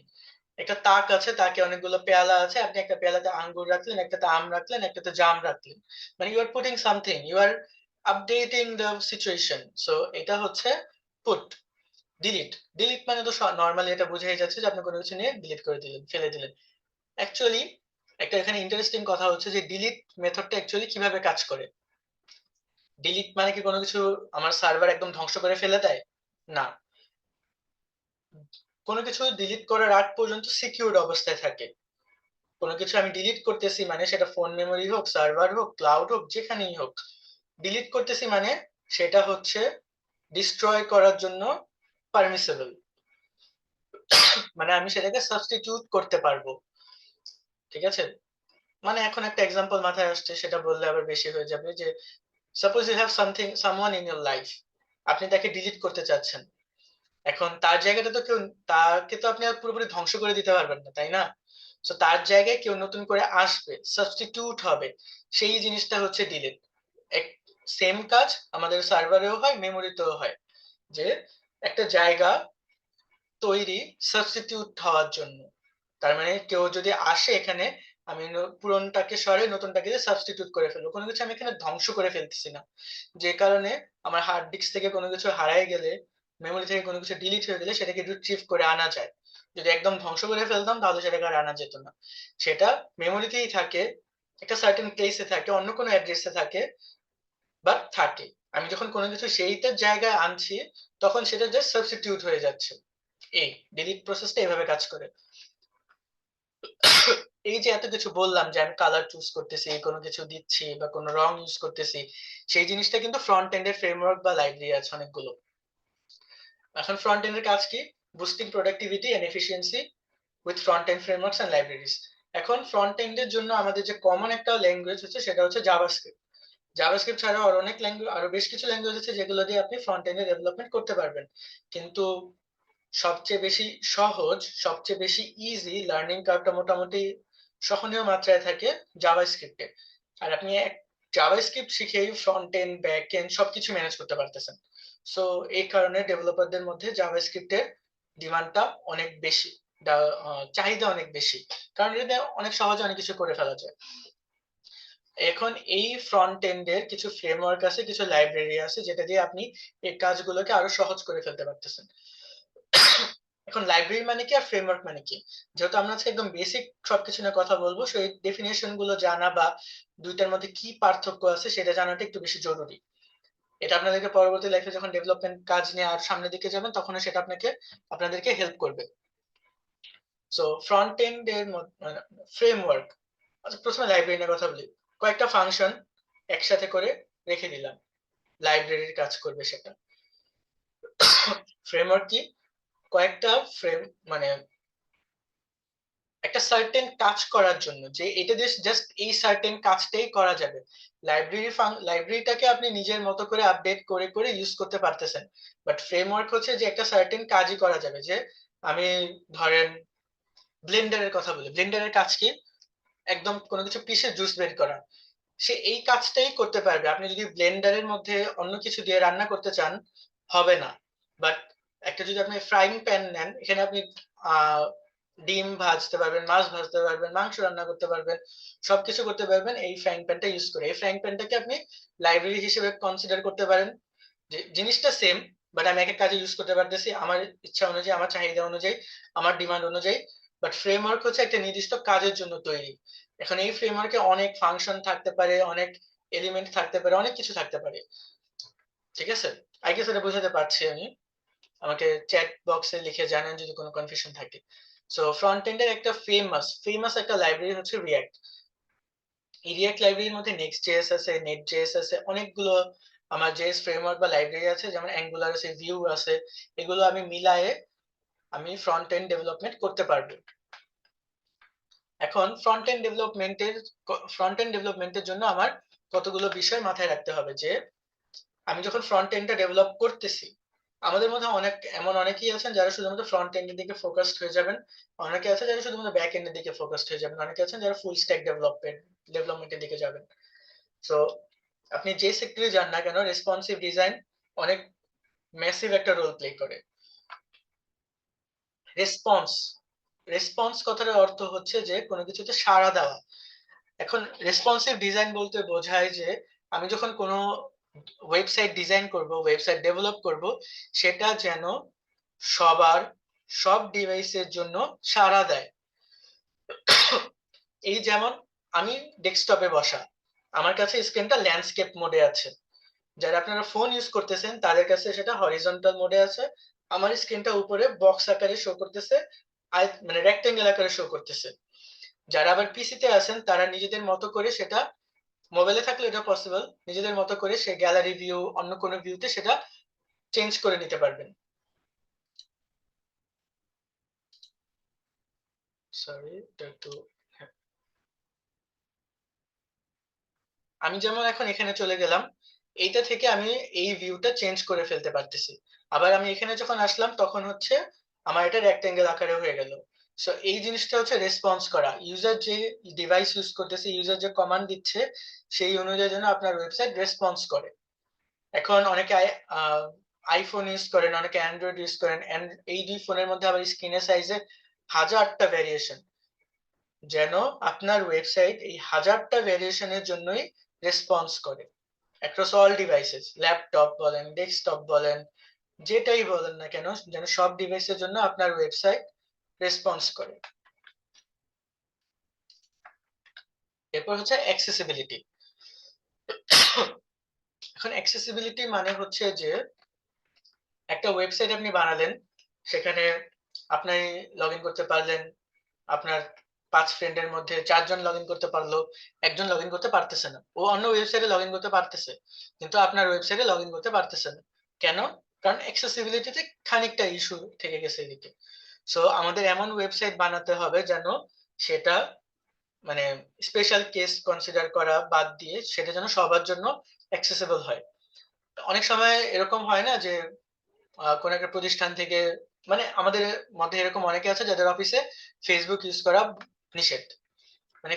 একটা তাক আছে, তাকে অনেকগুলো পেয়ালা আছে, আপনি একটা পেয়ালাতে আঙ্গুর রাখলেন, একটাতে আম রাখলেন, একটাতে জাম রাখলেন। মানে you are putting something, you are updating the situation. So এটা হচ্ছে পুট। ডিলিট, ডিলিট মানে তো নর্মালি এটা বোঝাই যাচ্ছে যে আপনি কোনো কিছু নিয়ে ডিলিট করে দিলেন, ফেলে দিলেন। অ্যাকচুয়ালি একটা এখানে ইন্টারেস্টিং কথা হচ্ছে যে ডিলিট মেথডটা অ্যাকচুয়ালি কিভাবে কাজ করে। ডিলিট মানে কি কোনো কিছু আমার সার্ভার একদম ধ্বংস করে ফেলে দেয়? না। কোনো কিছু ডিলিট করার আগ পর্যন্ত সিকিউরড অবস্থায় থাকে। কোনো কিছু আমি ডিলিট করতেছি মানে সেটা ফোন মেমোরি হোক, সার্ভার হোক, ক্লাউড হোক, যেখানেই হোক, ডিলিট করতেছি মানে সেটা হচ্ছে ডিস্ট্রয় করার জন্য পারমিসেবল। মানে আমি সেটাকে সাবস্টিটিউট করতে পারবো। ঠিক আছে? মানে এখন একটা এক্সাম্পল মাথায় আসছে, সেটা বললে আবার বেশি হয়ে যাবে। যে suppose you have someone in your life, আপনি তাকে ডিলিট করতে চাচ্ছেন। এখন তার জায়গাটা তো কেউ, তাকে তো আপনি আর পুরোপুরি ধ্বংস করে দিতে পারবেন না, তাই না? তো তার জায়গায় কেউ নতুন করে আসবে, সাবস্টিটিউট হবে, সেই জিনিসটা হচ্ছে ডিলিট। এক সেম কাজ আমাদের সার্ভারেও হয়, মেমোরিতেও হয়। যে একটা জায়গা তৈরি সাবস্টিটিউট হওয়ার জন্য। তার মানে কেউ যদি আসে এখানে, আমি পুরনটাকে সরিয়ে নতুনটাকে সাবস্টিটিউট করে ফেলবো। কোনো কিছু আমি এখানে ধ্বংস করে ফেলতেছি না। যে কারণে আমার হার্ড ডিস্ক থেকে কোনো কিছু হারায় গেলে, মেমোরি থেকে কোনো কিছু ডিলিট হয়ে গেলে সেটাকে রিট্রিভ করে আনা যায়। যদি একদম ধ্বংস করে ফেলতাম তাহলে সেটাকে আর আনা যেত না। সেটা মেমোরিতেই থাকে, একটা সার্টেন প্লেসে থাকে, অন্য কোনো অ্যাড্রেসে থাকে, বাট থাকে। আমি যখন কোনো কিছু সেইটার জায়গায় আনছি, তখন সেটা জাস্ট সাবস্টিটিউট হয়ে যাচ্ছে। এই ডিলিট প্রসেসটা এভাবে কাজ করে। এই যে এত কিছু বললাম যে আমি কালার চুজ করতেছি, কোনো কিছু দিচ্ছি বা কোনো রং ইউজ করতেছি, সেই জিনিসটা কিন্তু ফ্রন্ট এন্ডের ফ্রেমওয়ার্ক বা লাইব্রেরি আছে অনেকগুলো। এখন ফ্রন্ট এন্ডের কাজ কি? Boosting productivity and efficiency with front end frameworks and libraries. এখন ফ্রন্ট এন্ডের জন্য আমাদের যে কমন একটা ল্যাঙ্গুয়েজ হচ্ছে সেটা হচ্ছে জাভাস্ক্রিপ্ট। জাভাস্ক্রিপ্ট ছাড়াও আরো অনেক ল্যাঙ্গুয়েজ, আরো বেশ কিছু ল্যাঙ্গুয়েজ আছে যেগুলো দিয়ে আপনি ফ্রন্ট এন্ডে ডেভেলপমেন্ট করতে পারবেন। কিন্তু সবচেয়ে বেশি সহজ, সবচেয়ে বেশি ইজি, লার্নিং কার্ভটা মোটামুটি সহনীয় মাত্রায় থাকে জাভাস্ক্রিপ্টে। আর আপনি এক জাভাস্ক্রিপ্ট শিখেই ফ্রন্ট এন্ড ব্যাক এন্ড সবকিছু ম্যানেজ করতে পারতেছেন। সো এই কারণে ডেভেলপারদের মধ্যে জাভাস্ক্রিপ্টের ডিমান্ডটা অনেক বেশি, চাহিদা অনেক বেশি, কারণ এটা অনেক সহজে অনেক কিছু করে ফেলা যায়। এখন এই ফ্রন্ট এন্ডের কিছু ফ্রেমওয়ার্ক আছে, কিছু লাইব্রেরি আছে যেটা দিয়ে আপনি এই কাজগুলোকে আরো সহজ করে ফেলতে পারতেছেন। এখন লাইব্রেরি মানে কি আর ফ্রেমওয়ার্ক মানে কি? যেহেতু আমরা আজকে একদম বেসিক সবকিছু নিয়ে কথা বলবো, সেই ডেফিনেশন গুলো জানা বা দুইটার মধ্যে কি পার্থক্য আছে সেটা জানাটা একটু বেশি জরুরি। এটা আপনাদেরকে পরবর্তী লাইফে যখন ডেভেলপমেন্ট কাজ নিয়ে আর সামনের দিকে যাবেন তখন সেটা আপনাদেরকে হেল্প করবে। সো ফ্রন্ট এন্ড এর ফ্রেমওয়ার্ক। আচ্ছা, প্রথমে লাইব্রেরি নিয়ে কথা বলি। কয়েকটা ফাংশন একসাথে করে রেখে দিলাম, লাইব্রেরির কাজ করবে সেটা। ফ্রেমওয়ার্ক কি? কয়েকটা ফ্রেম, মানে একটা সার্টেন কাজ করার জন্য যে এটা দিয়ে জাস্ট এই সার্টেন কাজটাই করা যাবে। লাইব্রেরিটাকে আপনি নিজের মতো করে আপডেট করে করে ইউজ করতে পারতেছেন। বাট ফ্রেমওয়ার্ক হচ্ছে যে একটা সার্টেন কাজই করা যাবে। যে আমি ধরেন ব্লেন্ডারের কথা বলি, ব্লেন্ডারের কাজ কি? একদম কোনো কিছু পিষে জুস বের করা। সে এই কাজটাই করতে পারবে। আপনি যদি ব্লেন্ডারের মধ্যে অন্য কিছু দিয়ে রান্না করতে চান, হবে না। বাট একটা যদি আপনি ফ্রাইং প্যান নেন, এখানে আপনি আহ ডিম ভাজতে পারবেন, মাছ ভাজতে পারবেন, মাংস রান্না করতে পারবেন, সবকিছু করতে পারবেন এই ফ্রাইং প্যানটা ইউজ করে। এই ফ্রাইং প্যানটাকে আপনি লাইব্রেরি হিসেবে কনসিডার করতে পারেন। যে জিনিসটা সেম, বাট আমি এক এক কাজে ইউজ করতে পারতেছি আমার ইচ্ছা অনুযায়ী, আমার চাহিদা অনুযায়ী, আমার ডিমান্ড অনুযায়ী। বাট ফ্রেমওয়ার্ক হচ্ছে একটা নির্দিষ্ট কাজের জন্য তৈরি। এখন এই ফ্রেমওয়ার্কে অনেক ফাংশন থাকতে পারে, অনেক এলিমেন্ট থাকতে পারে, অনেক কিছু থাকতে পারে। ঠিক আছে? আই গেস এটা বোঝাতে পারছি আমি। আমাকে চ্যাট বক্সে লিখে জানান যদি কোনো কনফিউশন থাকে। সো ফ্রন্ট এন্ডের একটা ফেমাস একটা লাইব্রেরি হচ্ছে রিঅ্যাক্ট। এই রিঅ্যাক্ট লাইব্রেরির মধ্যে নেক্সট জেএস আছে, নেট জেএস আছে, অনেকগুলো আমার JS ফ্রেমওয়ার্ক বা লাইব্রেরি আছে, যেমন অ্যাঙ্গুলার আছে, ভিউ আছে, এগুলো আমি মিলায়ে আমি ফ্রন্ট এন্ড ডেভেলপমেন্ট করতে পারবো। এখন ফ্রন্ট এন্ড ডেভেলপমেন্টের জন্য আমার কতগুলো বিষয় মাথায় রাখতে হবে, যে আমি যখন ফ্রন্ট এন্ডটা ডেভেলপ করতেছি, আমাদের মধ্যে অনেকেই আছেন যারা শুধুমাত্র ফ্রন্ট এন্ডের দিকে ফোকাসড হয়ে যাবেন, অনেকে আছে যারা শুধুমাত্র ব্যাক এন্ডের দিকে ফোকাসড হয়ে যাবেন, অনেকে আছেন যারা ফুল স্ট্যাক ডেভেলপমেন্টের দিকে যাবেন। সো আপনি যে সেক্টরে যান না কেন, রেসপন্সিভ ডিজাইন অনেক ম্যাসিভ একটা রোল প্লে করে। রেসপন্স রেসপন্স কথার অর্থ হচ্ছে যে কোনো কিছুতে সাড়া দেওয়া। এখন রেসপন্সিভ ডিজাইন বলতে বোঝায় যে আমি যখন কোনো ওয়েবসাইট ডিজাইন করব, ওয়েবসাইট ডেভেলপ করব, সেটা যেন সবার সব ডিভাইসের জন্য সাড়া দেয়। এই যেমন আমি ডেস্কটপে বসা, আমার কাছে স্ক্রিনটা ল্যান্ডস্কেপ মোডে আছে, যারা আপনারা ফোন ইউজ করতেছেন তাদের কাছে সেটা হরিজন্টাল মোডে আছে, আমার স্ক্রিনটা উপরে বক্স আকারে শো করতেছে, মানে রেক্টেঙ্গেল আকারে শো করতেছে। যারা আবার পিসিতে আছেন তারা নিজেদের মতো করে সেটা, মোবাইলে থাকলে এটা পসিবল, নিজেদের মতো করে সে গ্যালারি ভিউ অন্য কোনো ভিউতে সেটা চেঞ্জ করে নিতে পারবেন। সরি, এটা একটু, হ্যাঁ। আমি যেমন এখন এখানে চলে গেলাম, এইটা থেকে আমি এই ভিউটা চেঞ্জ করে ফেলতে পারতেছি। আবার আমি এখানে যখন আসলাম তখন হচ্ছে আমার এটা রেক্টেঙ্গেল আকারে হয়ে গেল। সো এই জিনিসটা হচ্ছে রেসপন্স করা, ইউজার যে ডিভাইস ইউজ করতেছে, ইউজার যে কমান্ড দিচ্ছে, সেই অনুযায়ী যেন আপনার ওয়েবসাইট রেসপন্স করে। এখন অনেকে আইফোন ইউজ করেন, অনেকে অ্যান্ড্রয়েড ইউজ করেন, এই দুই ফোনের মধ্যে আবার স্ক্রিনের সাইজে হাজারটা ভ্যারিয়েশন, যেন আপনার ওয়েবসাইট এই হাজারটা ভ্যারিয়েশনের জন্যই রেসপন্স করে অ্যাক্রস অল ডিভাইসেস, ল্যাপটপ বলেন, ডেস্কটপ বলেন, যেটাই বলেন না কেন, যেন সব ডিভাইসের জন্য আপনার ওয়েবসাইট রেসপন্স করে। এরপর হচ্ছে অ্যাক্সেসিবিলিটি। এখন অ্যাক্সেসিবিলিটি মানে হচ্ছে যে একটা ওয়েবসাইট আপনি বানালেন, সেখানে আপনি লগ ইন করতে পারলেন, আপনার 5 ফ্রেন্ডের মধ্যে 4 জন লগ ইন করতে পারলো, একজন লগ ইন করতে পারতেছে না, ও অন্য ওয়েবসাইটে লগ ইন করতে পারতেছে, কিন্তু আপনার ওয়েবসাইটে লগ ইন করতে পারতেছে না। কেন? কারণ অ্যাক্সেসিবিলিটিতে খানিকটা ইস্যু থেকে গেছে এদিকে। সো আমাদের এমন ওয়েবসাইট বানাতে হবে যেন সেটা, মানে স্পেশাল কেস কনসিডার করা বাদ দিয়ে সেটা যেন সবার জন্য অ্যাক্সেসিবল হয়। অনেক সময় এরকম হয় না যে কোন একটা প্রতিষ্ঠান থেকে, মানে আমাদের মধ্যে এরকম অনেকে আছে যাদের অফিসে ফেসবুক ইউজ করা নিষেধ, মানে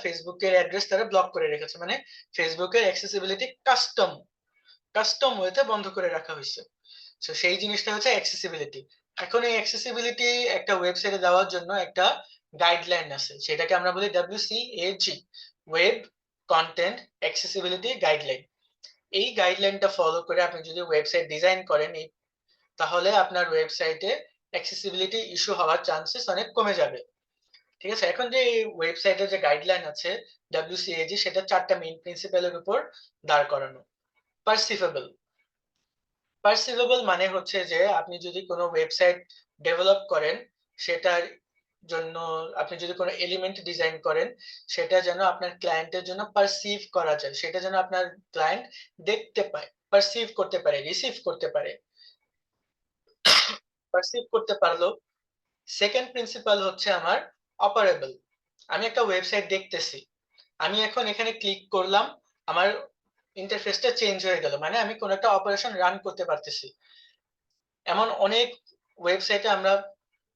ফেসবুকের অ্যাড্রেস তারা ব্লক করে রেখেছে, মানে ফেসবুকের অ্যাক্সেসিবিলিটি কাস্টম ওয়েতে বন্ধ করে রাখা হয়েছে। তো সেই জিনিসটা হচ্ছে অ্যাক্সেসিবিলিটি। এখন এই অ্যাক্সেসিবিলিটি একটা ওয়েবসাইটে দেওয়ার জন্য একটা গাইডলাইন আছে, সেটাকে আমরা বলি WCAG, web content accessibility guideline. এই গাইডলাইনটা ফলো করে আপনি যদি ওয়েবসাইট ডিজাইন করেন, তাহলে আপনার ওয়েবসাইটে অ্যাক্সেসিবিলিটি ইস্যু হওয়ার চান্সেস অনেক কমে যাবে। ঠিক আছে, এখন যে ওয়েবসাইটের যে গাইডলাইন আছে WCAG, সেটা 4টা মেইন প্রিন্সিপালের উপর দাঁড় করানো। পারসিভেবল পারসিভেবল মানে হচ্ছে যে আপনি যদি কোনো ওয়েবসাইট ডেভেলপ করেন, সেটার জন্য আপনি যদি কোনো এলিমেন্ট ডিজাইন করেন, সেটা যেন আপনার ক্লায়েন্টের জন্য পারসিভ করা যায়, সেটা যেন আপনার ক্লায়েন্ট দেখতে পায়, পারসিভ করতে পারে, রিসিভ করতে পারে। পারসিভ করতে পারলো। সেকেন্ড প্রিন্সিপাল হচ্ছে আমার অপারেবল। আমি একটা ওয়েবসাইট দেখতেছি, আমি এখন এখানে ক্লিক করলাম, আমার ইন্টারফেসটা চেঞ্জ হয়ে গেল, মানে আমি কোন একটা অপারেশন রান করতে পারতেছি। এমন অনেক ওয়েবসাইটে আমরা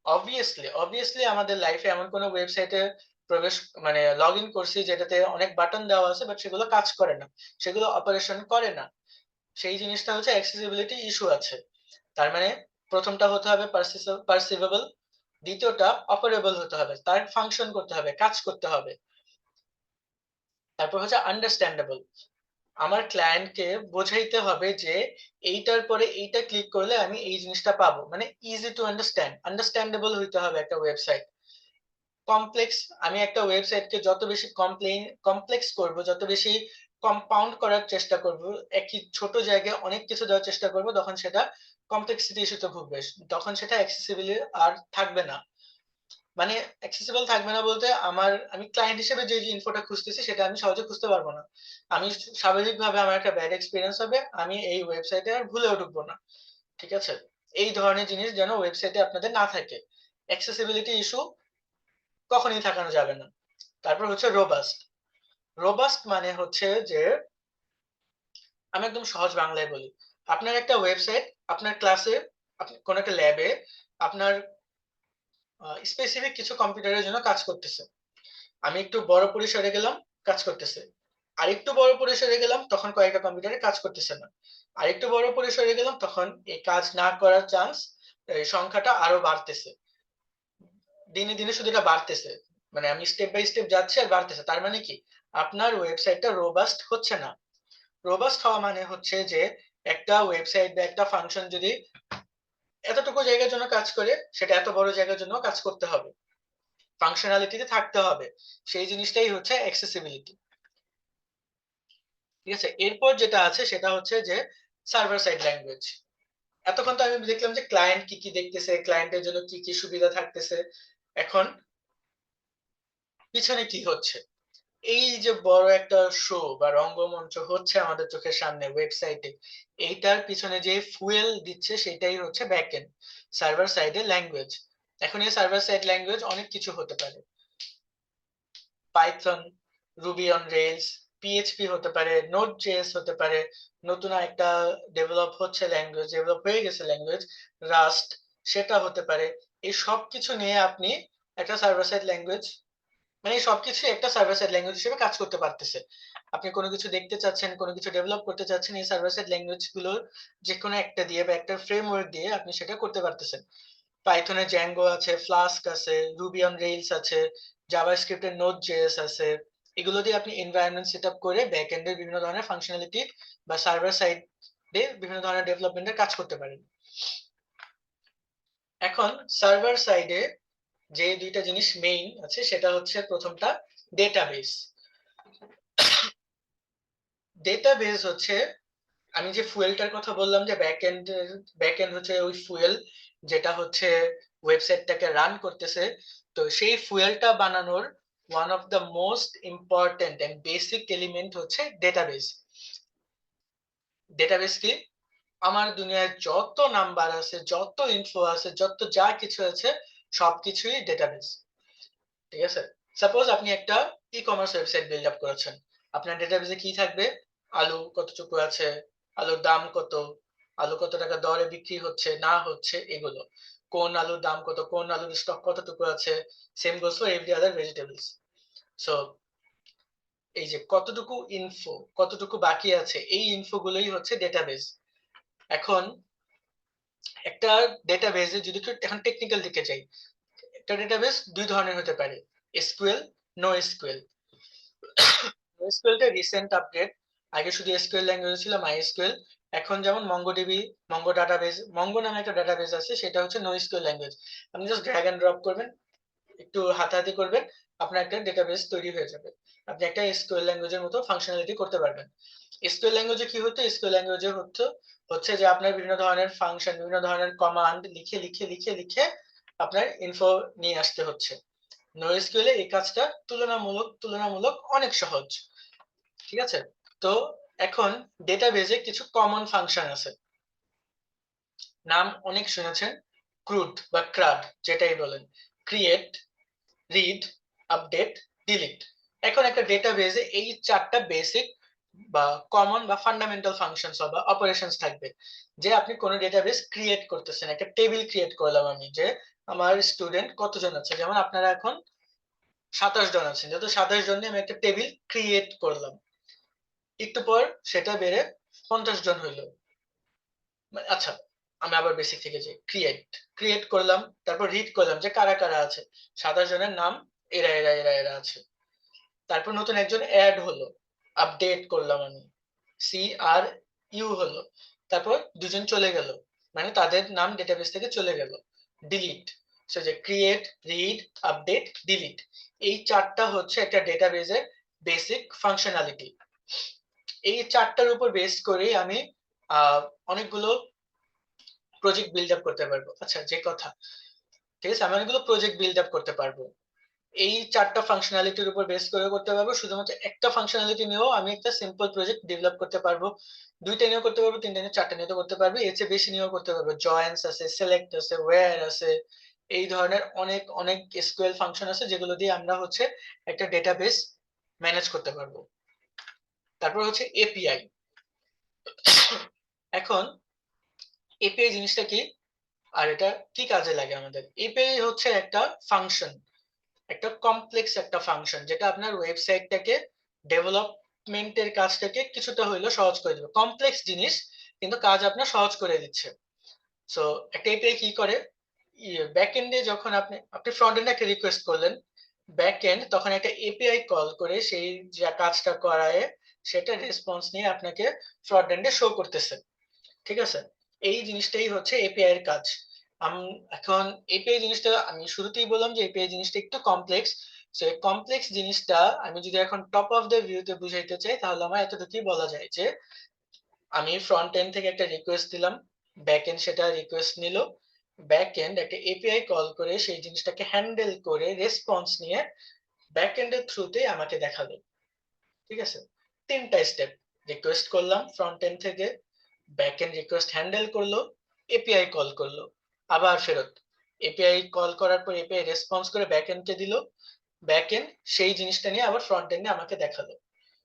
অবভিয়াসলি আমাদের লাইফে এমন কোন ওয়েবসাইটে প্রবেশ, মানে লগ ইন করছি যেটাতে অনেক বাটন দেওয়া আছে, বাট সেগুলো কাজ করে না, সেগুলো অপারেশন করে না। সেই জিনিসটা হচ্ছে অ্যাক্সেসিবিলিটি ইস্যু আছে। তার মানে প্রথমটা হতে হবে পারসিভেবল, দ্বিতীয়টা অপারেবল হতে হবে, তার ফাংশন করতে হবে, কাজ করতে হবে। তারপর হচ্ছে আন্ডারস্ট্যান্ডেবল, আমার ক্লায়েন্টকে বোঝাইতে হবে যে এইটার পরে এইটা ক্লিক করলে আমি এই জিনিসটা পাবো, মানে ইজি টু আন্ডারস্ট্যান্ডেবল হইতে হবে একটা ওয়েবসাইট। কমপ্লেক্স, আমি একটা ওয়েবসাইটকে যত বেশি কমপ্লেক্স করব, যত বেশি কম্পাউন্ড করার চেষ্টা করব, একই ছোট জায়গায় অনেক কিছু দেওয়ার চেষ্টা করব, তখন সেটা কমপ্লেক্সিটি ইস্যুতে ভুগবে, তখন সেটা অ্যাক্সেসিবল আর থাকবে না। মানে অ্যাক্সেসিবল থাকবে না বলতে আমি ক্লায়েন্ট হিসেবে যে ইনফোটা খুঁজতেছি সেটা আমি সহজে খুঁজতে পারবো না। আমি স্বাভাবিকভাবে আমার একটা ব্যাড এক্সপেরিয়েন্স হবে, আমি এই ওয়েবসাইটে আর ভুলেও ঢুকবো না। ঠিক আছে? এই ধরনের জিনিস যেন ওয়েবসাইটে আপনাদের না থাকে। অ্যাক্সেসিবিলিটি ইস্যু কখনোই থাকানো যাবে না। তারপর হচ্ছে রোবাস্ট। রোবাস্ট মানে হচ্ছে যে, আমি একদম সহজ বাংলায় বলি। আপনার একটা ওয়েবসাইট, আপনার ক্লাসে, কোন একটা ল্যাবে আপনার স্পেসিফিক কিছু কম্পিউটারের জন্য কাজ করতেছে। আমি একটু বড় পরিসরে গেলাম, কাজ করতেছে। আরেকটু বড় পরিসরে গেলাম, তখন কয়েকটা কম্পিউটারে কাজ করতেছে না। আরেকটু বড় পরিসরে গেলাম, তখন এই কাজ না করার চান্স, এই সংখ্যাটা আরো বাড়তেছে। দিনে দিনে শুধু এটা বাড়তেছে। মানে আমি স্টেপ বাই স্টেপ যাচ্ছি আর বাড়তেছে। তার মানে কি? আপনার ওয়েবসাইটটা রোবাস্ট হচ্ছে না। রোবাস্ট হওয়া মানে হচ্ছে যে, একটা ওয়েবসাইট বা একটা ফাংশন যদি এতটুকু জায়গার জন্য কাজ করে, সেটা এত বড় জায়গার জন্য কাজ করতে হবে। ফাংশনালিটিতে থাকতে হবে। সেই জিনিসটাই হচ্ছে অ্যাক্সেসিবিলিটি। ঠিক আছে? এরপর যেটা আছে সেটা হচ্ছে যে সার্ভার সাইড ল্যাঙ্গুয়েজ। এতক্ষণ তো আমি দেখলাম যে ক্লায়েন্ট কি কি দেখতেছে, ক্লায়েন্টের জন্য কি কি সুবিধা থাকতেছে। এখন পিছনে কি হচ্ছে? এই যে বড় একটা শো বা রঙ্গমঞ্চ হচ্ছে আমাদের চোখের সামনে ওয়েবসাইটে, এইটার পিছনে যে ফুয়েল দিচ্ছে সেটাই হচ্ছে ব্যাকএন্ড, সার্ভার সাইডে ল্যাঙ্গুয়েজ। এখন এই সার্ভার সাইড ল্যাঙ্গুয়েজ অনেক কিছু হতে পারে। Python, Ruby on Rails, PHP হতে পারে, নোড জেএস হতে পারে, নতুন একটা ডেভেলপ হচ্ছে ল্যাঙ্গুয়েজ, ডেভেলপ হয়ে গেছে ল্যাঙ্গুয়েজ, রাস্ট, সেটা হতে পারে। এই সব কিছু নিয়ে আপনি একটা সার্ভার সাইড ল্যাঙ্গুয়েজ, মানে এই সবকিছু একটা সার্ভার সাইড ল্যাঙ্গুয়েজ হিসেবে কাজ করতে পারতেছে। আপনি কোনো কিছু দেখতে চাচ্ছেন, কোনো কিছু ডেভেলপ করতে চাচ্ছেন, এই সার্ভার সাইড ল্যাঙ্গুয়েজ গুলোর যে কোনো একটা দিয়ে বা একটা ফ্রেমওয়ার্ক দিয়ে আপনি সেটা করতে পারতেছেন। পাইথনে জ্যাঙ্গো আছে, ফ্লাস্ক আছে, রুবি অন রেইলস আছে, জাভাস্ক্রিপ্ট এর নোড জেএস আছে। এগুলো দিয়ে আপনি এনভায়রনমেন্ট সেটআপ করে ব্যাকএন্ডের বিভিন্ন ধরনের ফাংশনালিটি বা সার্ভার সাইডে বিভিন্ন ধরনের ডেভেলপমেন্টের কাজ করতে পারেন। এখন সার্ভার সাইডে যে দুইটা জিনিস মেইন আছে সেটা হচ্ছে, প্রথমটা ডেটাবেস। ডেটাবেস হচ্ছে, আমি যে ফুয়েলটার কথা বললাম যে ব্যাকএন্ড হচ্ছে ওই ফুয়েল যেটা হচ্ছে ওয়েবসাইটটাকে রান করতেছে। তো সেই ফুয়েলটা বানানোর one of the most important and basic element হচ্ছে ডেটাবেস। ডেটাবেস কি? আমার দুনিয়ায় যত নাম্বার আছে, যত ইনফো আছে, যত যা কিছু আছে, সবকিছুই ডেটাবেস। ঠিক আছে? সাপোজ আপনি একটা e commerce website build up করেছেন। আপনার ডেটাবেসে কি থাকবে? আলু কতটুকু আছে, আলুর দাম কত, আলু কত টাকা দরে বিক্রি হচ্ছে না হচ্ছে, এগুলো। কোন আলুর দাম কত, কোন আলুর স্টক কতটুকু আছে। Same goes for every other vegetables. So এই যে কতটুকু ইনফো, কতটুকু বাকি আছে, এই ইনফো গুলোই হচ্ছে ডেটাবেস। এখন একটা ডেটাবেসে যদি একটু এখন টেকনিক্যাল দিকে যাই, একটা ডেটাবেস দুই ধরনের হতে পারে, এসকিউএল, নো এসকিউএল। এসকিউএল টা রিসেন্ট আপডেট। আগে শুধু এসকিউএল ল্যাঙ্গুয়েজ ছিল মাইএসকিউএল। এখন যেমন মঙ্গোডিবি, মঙ্গো ডাটাবেস, মঙ্গো নামে একটা ডাটাবেস আছে, সেটা হচ্ছে নো এসকিউএল ল্যাঙ্গুয়েজ। আপনি জাস্ট ড্র্যাগ এন্ড ড্রপ করবেন, একটু হাতাহাতি করবেন, আপনার একটা ডেটাবেস তৈরি হয়ে যাবে। আপনি একটা এসকিউএল ল্যাঙ্গুয়েজের মতো ফাংশনালিটি করতে পারবেন। এসকিউএল ল্যাঙ্গুয়েজে কি হতো? এসকিউএল ল্যাঙ্গুয়েজে হচ্ছে যে আপনার বিভিন্ন ধরনের ফাংশন, বিভিন্ন ধরনের কমান্ড লিখে লিখে লিখে লিখে আপনার ইনফো নিয়ে আসতে হচ্ছে। NoSQL এ এই কাজটা তুলনামূলক অনেক সহজ। ঠিক আছে? তো এখন ডেটাবেজে কিছু কমন ফাংশন আছে। নাম অনেক শুনেছেন, ক্রুড বা ক্রাড যেটাই বলেন। Create, read, update, delete. এখন একটা ডেটাবেজে এই চারটা বেসিক বা কমন বা ফান্ডামেন্টাল ফাংশনস বা অপারেশনস থাকবে। যে আপনি কোন ডেটাবেস ক্রিয়েট করতেছেন, একটা টেবিল ক্রিয়েট করলাম আমি, যে আমার স্টুডেন্ট কতজন আছে, যেমন আপনারা এখন 27 জন আছেন, যেহেতু 27 জন নিয়ে আমি একটা টেবিল ক্রিয়েট করলাম। একটু পর সেটা বেড়ে 50 জন হইলো। আচ্ছা, আমি আবার বেসিক থেকে যাই। ক্রিয়েট ক্রিয়েট করলাম, তারপর রিড করলাম যে কারা কারা আছে। 27 জনের নাম এরা এরা এরা এরা আছে। তারপর নতুন একজন অ্যাড হলো, আপডেট করলাম আমি, সি আর ইউ হলো। তারপর দুজন চলে গেল, মানে তাদের নাম ডেটাবেস থেকে চলে গেল। ডিলিট, সে যে ক্রিয়েট, রিড, আপডেট, ডিলিট, এই চারটা হচ্ছে একটা ডেটাবেজের বেসিক ফাংশনালিটি। এই চারটার উপর বেস করে আমি অনেকগুলো প্রজেক্ট বিল্ড আপ করতে পারবো। আচ্ছা, যে কথা, ঠিক আছে, আমি অনেকগুলো প্রজেক্ট বিল্ড আপ করতে পারবো। এই 4টা ফাংশনালিটির উপর বেস করে করতে পারবো। শুধুমাত্র একটা ফাংশনালিটি নিয়েও আমি একটা সিম্পল প্রজেক্ট ডেভেলপ করতে পারবো। 2টা নিয়েও করতে পারবো, 3টা নিয়ে 4টা নিয়েও করতে পারবো, এর চেয়ে বেশি নিয়েও করতে পারবো। জয়েন্টস আছে, সিলেক্ট আছে, ওয়্যার আছে, এই ধরনের অনেক অনেক এসকিউএল ফাংশন আছে যেগুলো দিয়ে আমরা হচ্ছে একটা ডেটাবেস ম্যানেজ করতে পারবো। তারপর হচ্ছে এপিআই। এখন এপিআই জিনিসটা কি, আর এটা কি কাজে লাগে আমাদের? এপিআই হচ্ছে একটা ফাংশন, একটা কমপ্লেক্স একটা ফাংশন, যেটা আপনার ওয়েবসাইটটাকে ডেভেলপমেন্টের কাজটাকে কিছুটা হইলেও সহজ করে দেবে। কমপ্লেক্স জিনিস কিন্তু কাজ আপনার সহজ করে দিচ্ছে। সো একটা এপিআই কি করে, ব্যাক এন্ডে যখন আপনি আপনি ফ্রন্ট এন্ডে একটা রিকোয়েস্ট করলেন, ব্যাক এন্ড তখন একটা এপিআই কল করে সেই যে কাজটা করায় সেটা রেসপন্স নিয়ে আপনাকে ফ্রন্ট এন্ডে শো করতেছে। ঠিক আছে, এই জিনিসটাই হচ্ছে এপিআই এর কাজ। এখন এপিআই জিনিসটা আমি শুরুতেই বললাম যে এপিআই জিনিসটা একটু কমপ্লেক্স। সো এই কমপ্লেক্স জিনিসটা আমি যদি এখন টপ অফ দ্য ভিউতে বুঝাইতে চাই, তাহলে আমার এতটুকুই বলা যায় যে আমি ফ্রন্ট এন্ড থেকে একটা রিকোয়েস্ট দিলাম, ব্যাক এন্ড সেটা রিকোয়েস্ট নিল, ব্যাক এন্ড একটা এপিআই কল করে সেই জিনিসটাকে হ্যান্ডেল করে রেসপন্স নিয়ে ব্যাক এন্ডের থ্রুতে আমাকে দেখালো। ঠিক আছে, 3টা স্টেপ। রিকোয়েস্ট করলাম ফ্রন্ট এন্ড থেকে, ব্যাক এন্ড রিকোয়েস্ট হ্যান্ডেল করলো, এপিআই কল করলো, আবার ফেরত এপিআই কল করার পর এপিআই রেসপন্স করে ব্যাক এন্ডকে দিল, ব্যাক এন্ড সেই জিনিসটা নিয়ে আবার ফ্রন্ট এন্ডে আমাকে দেখালো।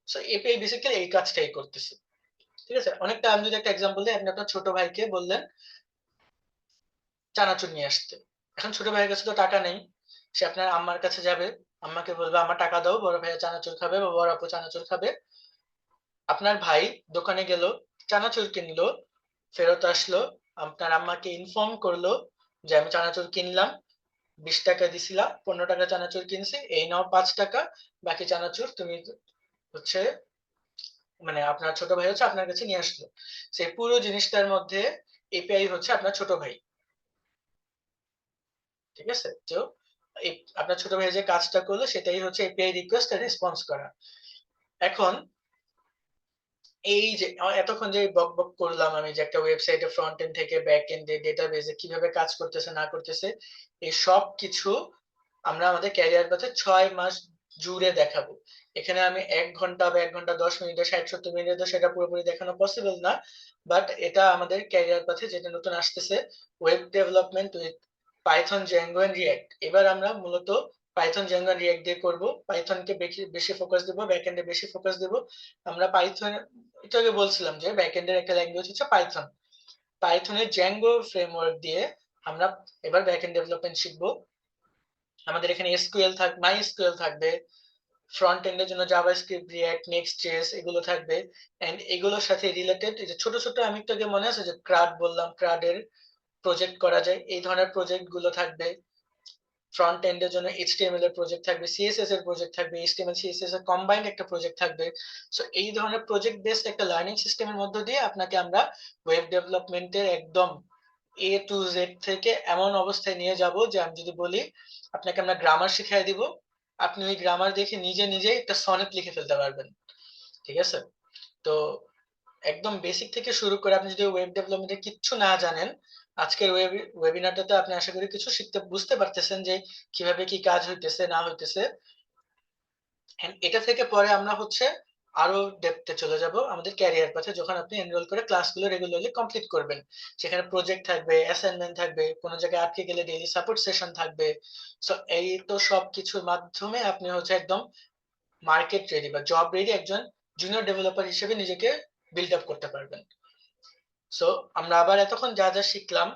সো এপিআই বেসিক্যালি এই কাজটাই করতেছে। ঠিক আছে, অনেকটা আমি যদি একটা এক্সাম্পল দিই, আপনি আপনার ছোট ভাইকে বললেন চানাচুর নিয়ে আসতে। এখন ছোট ভাইয়ের কাছে তো টাকা নেই, সে আপনার আম্মার কাছে যাবে, আম্মাকে বলবে আমার টাকা দাও, বড় ভাইয়া চানাচুর খাবে বা বড় আপু চানাচুর খাবে। আপনার ভাই দোকানে গেল, চানাচুর কিনলো, ফেরত আসলো, আপনার আম্মাকে ইনফর্ম করলো যে আমি চানাচুর কিনলাম, 20 টাকা দিছিলা, 15 টাকা চানাচুর কিনছি, এই নাও 5 টাকা, বাকি চানাচুর তুমি হচ্ছে মানে আপনার ছোট ভাই হচ্ছে আপনার কাছে নিয়ে আসলো। সেই পুরো জিনিসটার মধ্যে এপিআই হচ্ছে আপনার ছোট ভাই। ঠিক আছে, তো আপনার ছোট ভাই যে কাজটা করলো সেটাই হচ্ছে এপিআই রিকোয়েস্ট আর রেসপন্স করা। এখন এই যে এতক্ষণ যে বক বক করলাম আমি যে একটা ওয়েবসাইটে ফ্রন্ট এন্ড থেকে ব্যাক এন্ডে ডেটাবেজে কিভাবে কাজ করতেছে না করতেছে, এই সব কিছু আমরা আমাদের ক্যারিয়ার পথে 6 মাস জুড়ে দেখাবো। এখানে আমি 1 ঘন্টা বা 1 ঘন্টা 10 মিনিটে 60-70 মিনিটে সেটা পুরোপুরি দেখানো পসিবল না, বাট এটা আমাদের ক্যারিয়ার পথে যেটা নতুন আসতেছে, web development with Python, Django and React. এবার আমরা মূলত পাইথন, জ্যাঙ্গো এন্ড রিয়াক্ট দিয়ে করব। পাইথনকে বেশি বেশি ফোকাস দেব, ব্যাকএন্ডে বেশি ফোকাস দেব। আমরা পাইথন, একটু আগে বলছিলাম যে ব্যাকএন্ডের একটা ল্যাঙ্গুয়েজ হচ্ছে পাইথন, পাইথনের জ্যাঙ্গো ফ্রেমওয়ার্ক দিয়ে আমরা এবার ব্যাকএন্ড ডেভেলপমেন্ট শিখবো। আমাদের এখানে এসকিউএল থাকবে, মাই এসকিউএল থাকবে, ফ্রন্ট এন্ডের জন্য জাভাস্ক্রিপ্ট, রিঅ্যাক্ট, নেক্সট জেএস এগুলো থাকবে। এন্ড এগুলোর সাথে রিলেটেড এই যে ছোট ছোট, আমি একটু আগে মনে আছে যে ক্রাড বললাম, ক্রাডের প্রজেক্ট করা যায়, এই ধরনের প্রজেক্ট গুলো থাকবে। ফ্রন্ট এন্ডের জন্য এইচটিএমএল এর প্রজেক্ট থাকবে, সিএসএস এর প্রজেক্ট থাকবে, এইচটিএমএল সিএসএস এর কম্বাইন্ড একটা প্রজেক্ট থাকবে। সো এই ধরনের প্রজেক্ট বেসড একটা লার্নিং সিস্টেমের মধ্য দিয়ে আপনাকে আমরা ওয়েব ডেভেলপমেন্টের একদম এ টু জেড থেকে এমন অবস্থায় নিয়ে যাব যে আমি যদি বলি আপনাকে আমরা গ্রামার শিখিয়ে দিব, আপনি ওই গ্রামার দেখে নিজে নিজে একটা সনেট লিখে ফেলতে পারবেন। ঠিক আছে, তো একদম বেসিক থেকে শুরু করে আপনি যদি ওয়েব ডেভেলপমেন্টে কিচ্ছু না জানেন, আজকের ওয়েবিনারটাতে আপনি আশা করি কিছু শিখতে বুঝতে পারতেছেন যে কিভাবে কি কাজ হইতেছে না হইতেছে। And এটা থেকে পরে আমরা হচ্ছে আরো ডেপথে চলে যাব আমাদের ক্যারিয়ার পথে, যখন আপনি এনরোল করে ক্লাসগুলো রেগুলারলি কমপ্লিট করবেন। সেখানে প্রজেক্ট থাকবে, অ্যাসাইনমেন্ট থাকবে, কোনো জায়গায় আটকে গেলে ডেইলি সাপোর্ট সেশন থাকবে। সো এই তো সব কিছুর মাধ্যমে আপনি হচ্ছে একদম মার্কেট রেডি বা জব রেডি একজন জুনিয়র ডেভেলপার হিসেবে নিজেকে বিল্ড আপ করতে পারবেন। সো আমরা আবার এতক্ষণ যা যা শিখলাম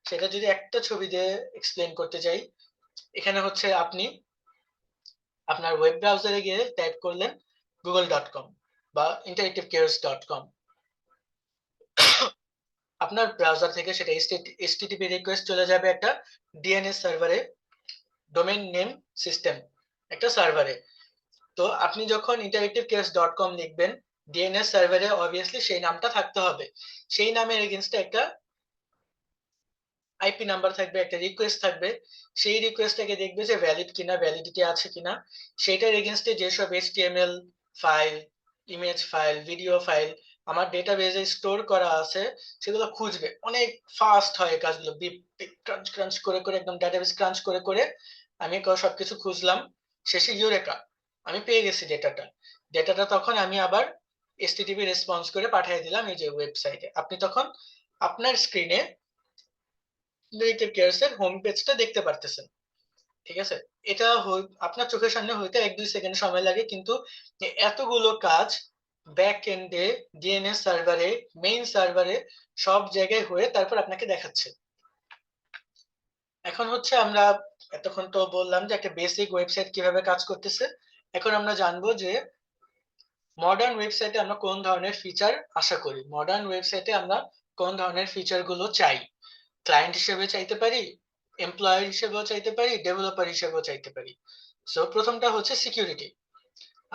সেটা যদি একটা ছবি দিয়ে এক্সপ্লেন করতে চাই, এখানে হচ্ছে আপনি আপনার ওয়েব ব্রাউজারে গিয়ে টাইপ করলেন google.com বা interactivecares.com, আপনার ব্রাউজার থেকে সেটা এইচটিটিপি রিকোয়েস্ট চলে যাবে একটা ডিএনএস সার্ভারে, ডোমেইন নেম সিস্টেম একটা সার্ভারে। তো আপনি যখন interactivecares.com লিখবেন, ডিএনএস সার্ভারে অবভিয়াসলি সেই নামটা থাকতে হবে। সেই নামের এগেইনস্টে একটা আইপি নাম্বার থাকবে, একটা রিকোয়েস্ট থাকবে। সেই রিকোয়েস্টটাকে দেখবে যে ভ্যালিড কিনা, ভ্যালিডিটি আছে কিনা। সেটার এগেইনস্টে যেসব HTML file, image file, video file আমার ডেটাবেজে স্টোর করা আছে সেগুলো খুঁজবে। অনেক ফাস্ট হয় কাজগুলো। বিপ বিপ ক্রাঞ্চ ক্রাঞ্চ করে করে একদম ডেটাবেস ক্রাঞ্চ করে করে আমি সবকিছু খুঁজলাম। শেষে ইউরেকা! আমি পেয়ে গেছি ডেটাটা। ডেটাটা তখন আমি আবার HTTP রেসপন্স করে পাঠিয়ে দিলাম এই যে ওয়েবসাইটে। আপনি তখন আপনার স্ক্রিনে ইন্টারেক্টিভ কেয়ারস এর হোম পেজটা দেখতে পারতেছেন। ঠিক আছে? এটা আপনার চোখের সামনে হইতে ১-২ সেকেন্ড সময় লাগে, কিন্তু এতগুলো কাজ ব্যাক এন্ডে, ডিএনএস সার্ভারে, মেইন সার্ভারে সব জায়গায় হয়ে তারপর আপনাকে দেখাচ্ছে। এখন হচ্ছে আমরা এতক্ষণ তো বললাম যে একটা বেসিক ওয়েবসাইট কিভাবে কাজ করতেছে। এখন আমরা জানবো যে মডার্ন ওয়েবসাইটে আমরা কোন ধরনের ফিচার আশা করি। মডার্ন ওয়েবসাইটে আমরা কোন ধরনের ফিচার গুলো চাই। ক্লায়েন্ট হিসেবে চাইতে পারি, এমপ্লয়ার হিসেবেও চাইতে পারি, ডেভেলপার হিসেবেও চাইতে পারি। সো প্রথমটা হচ্ছে সিকিউরিটি।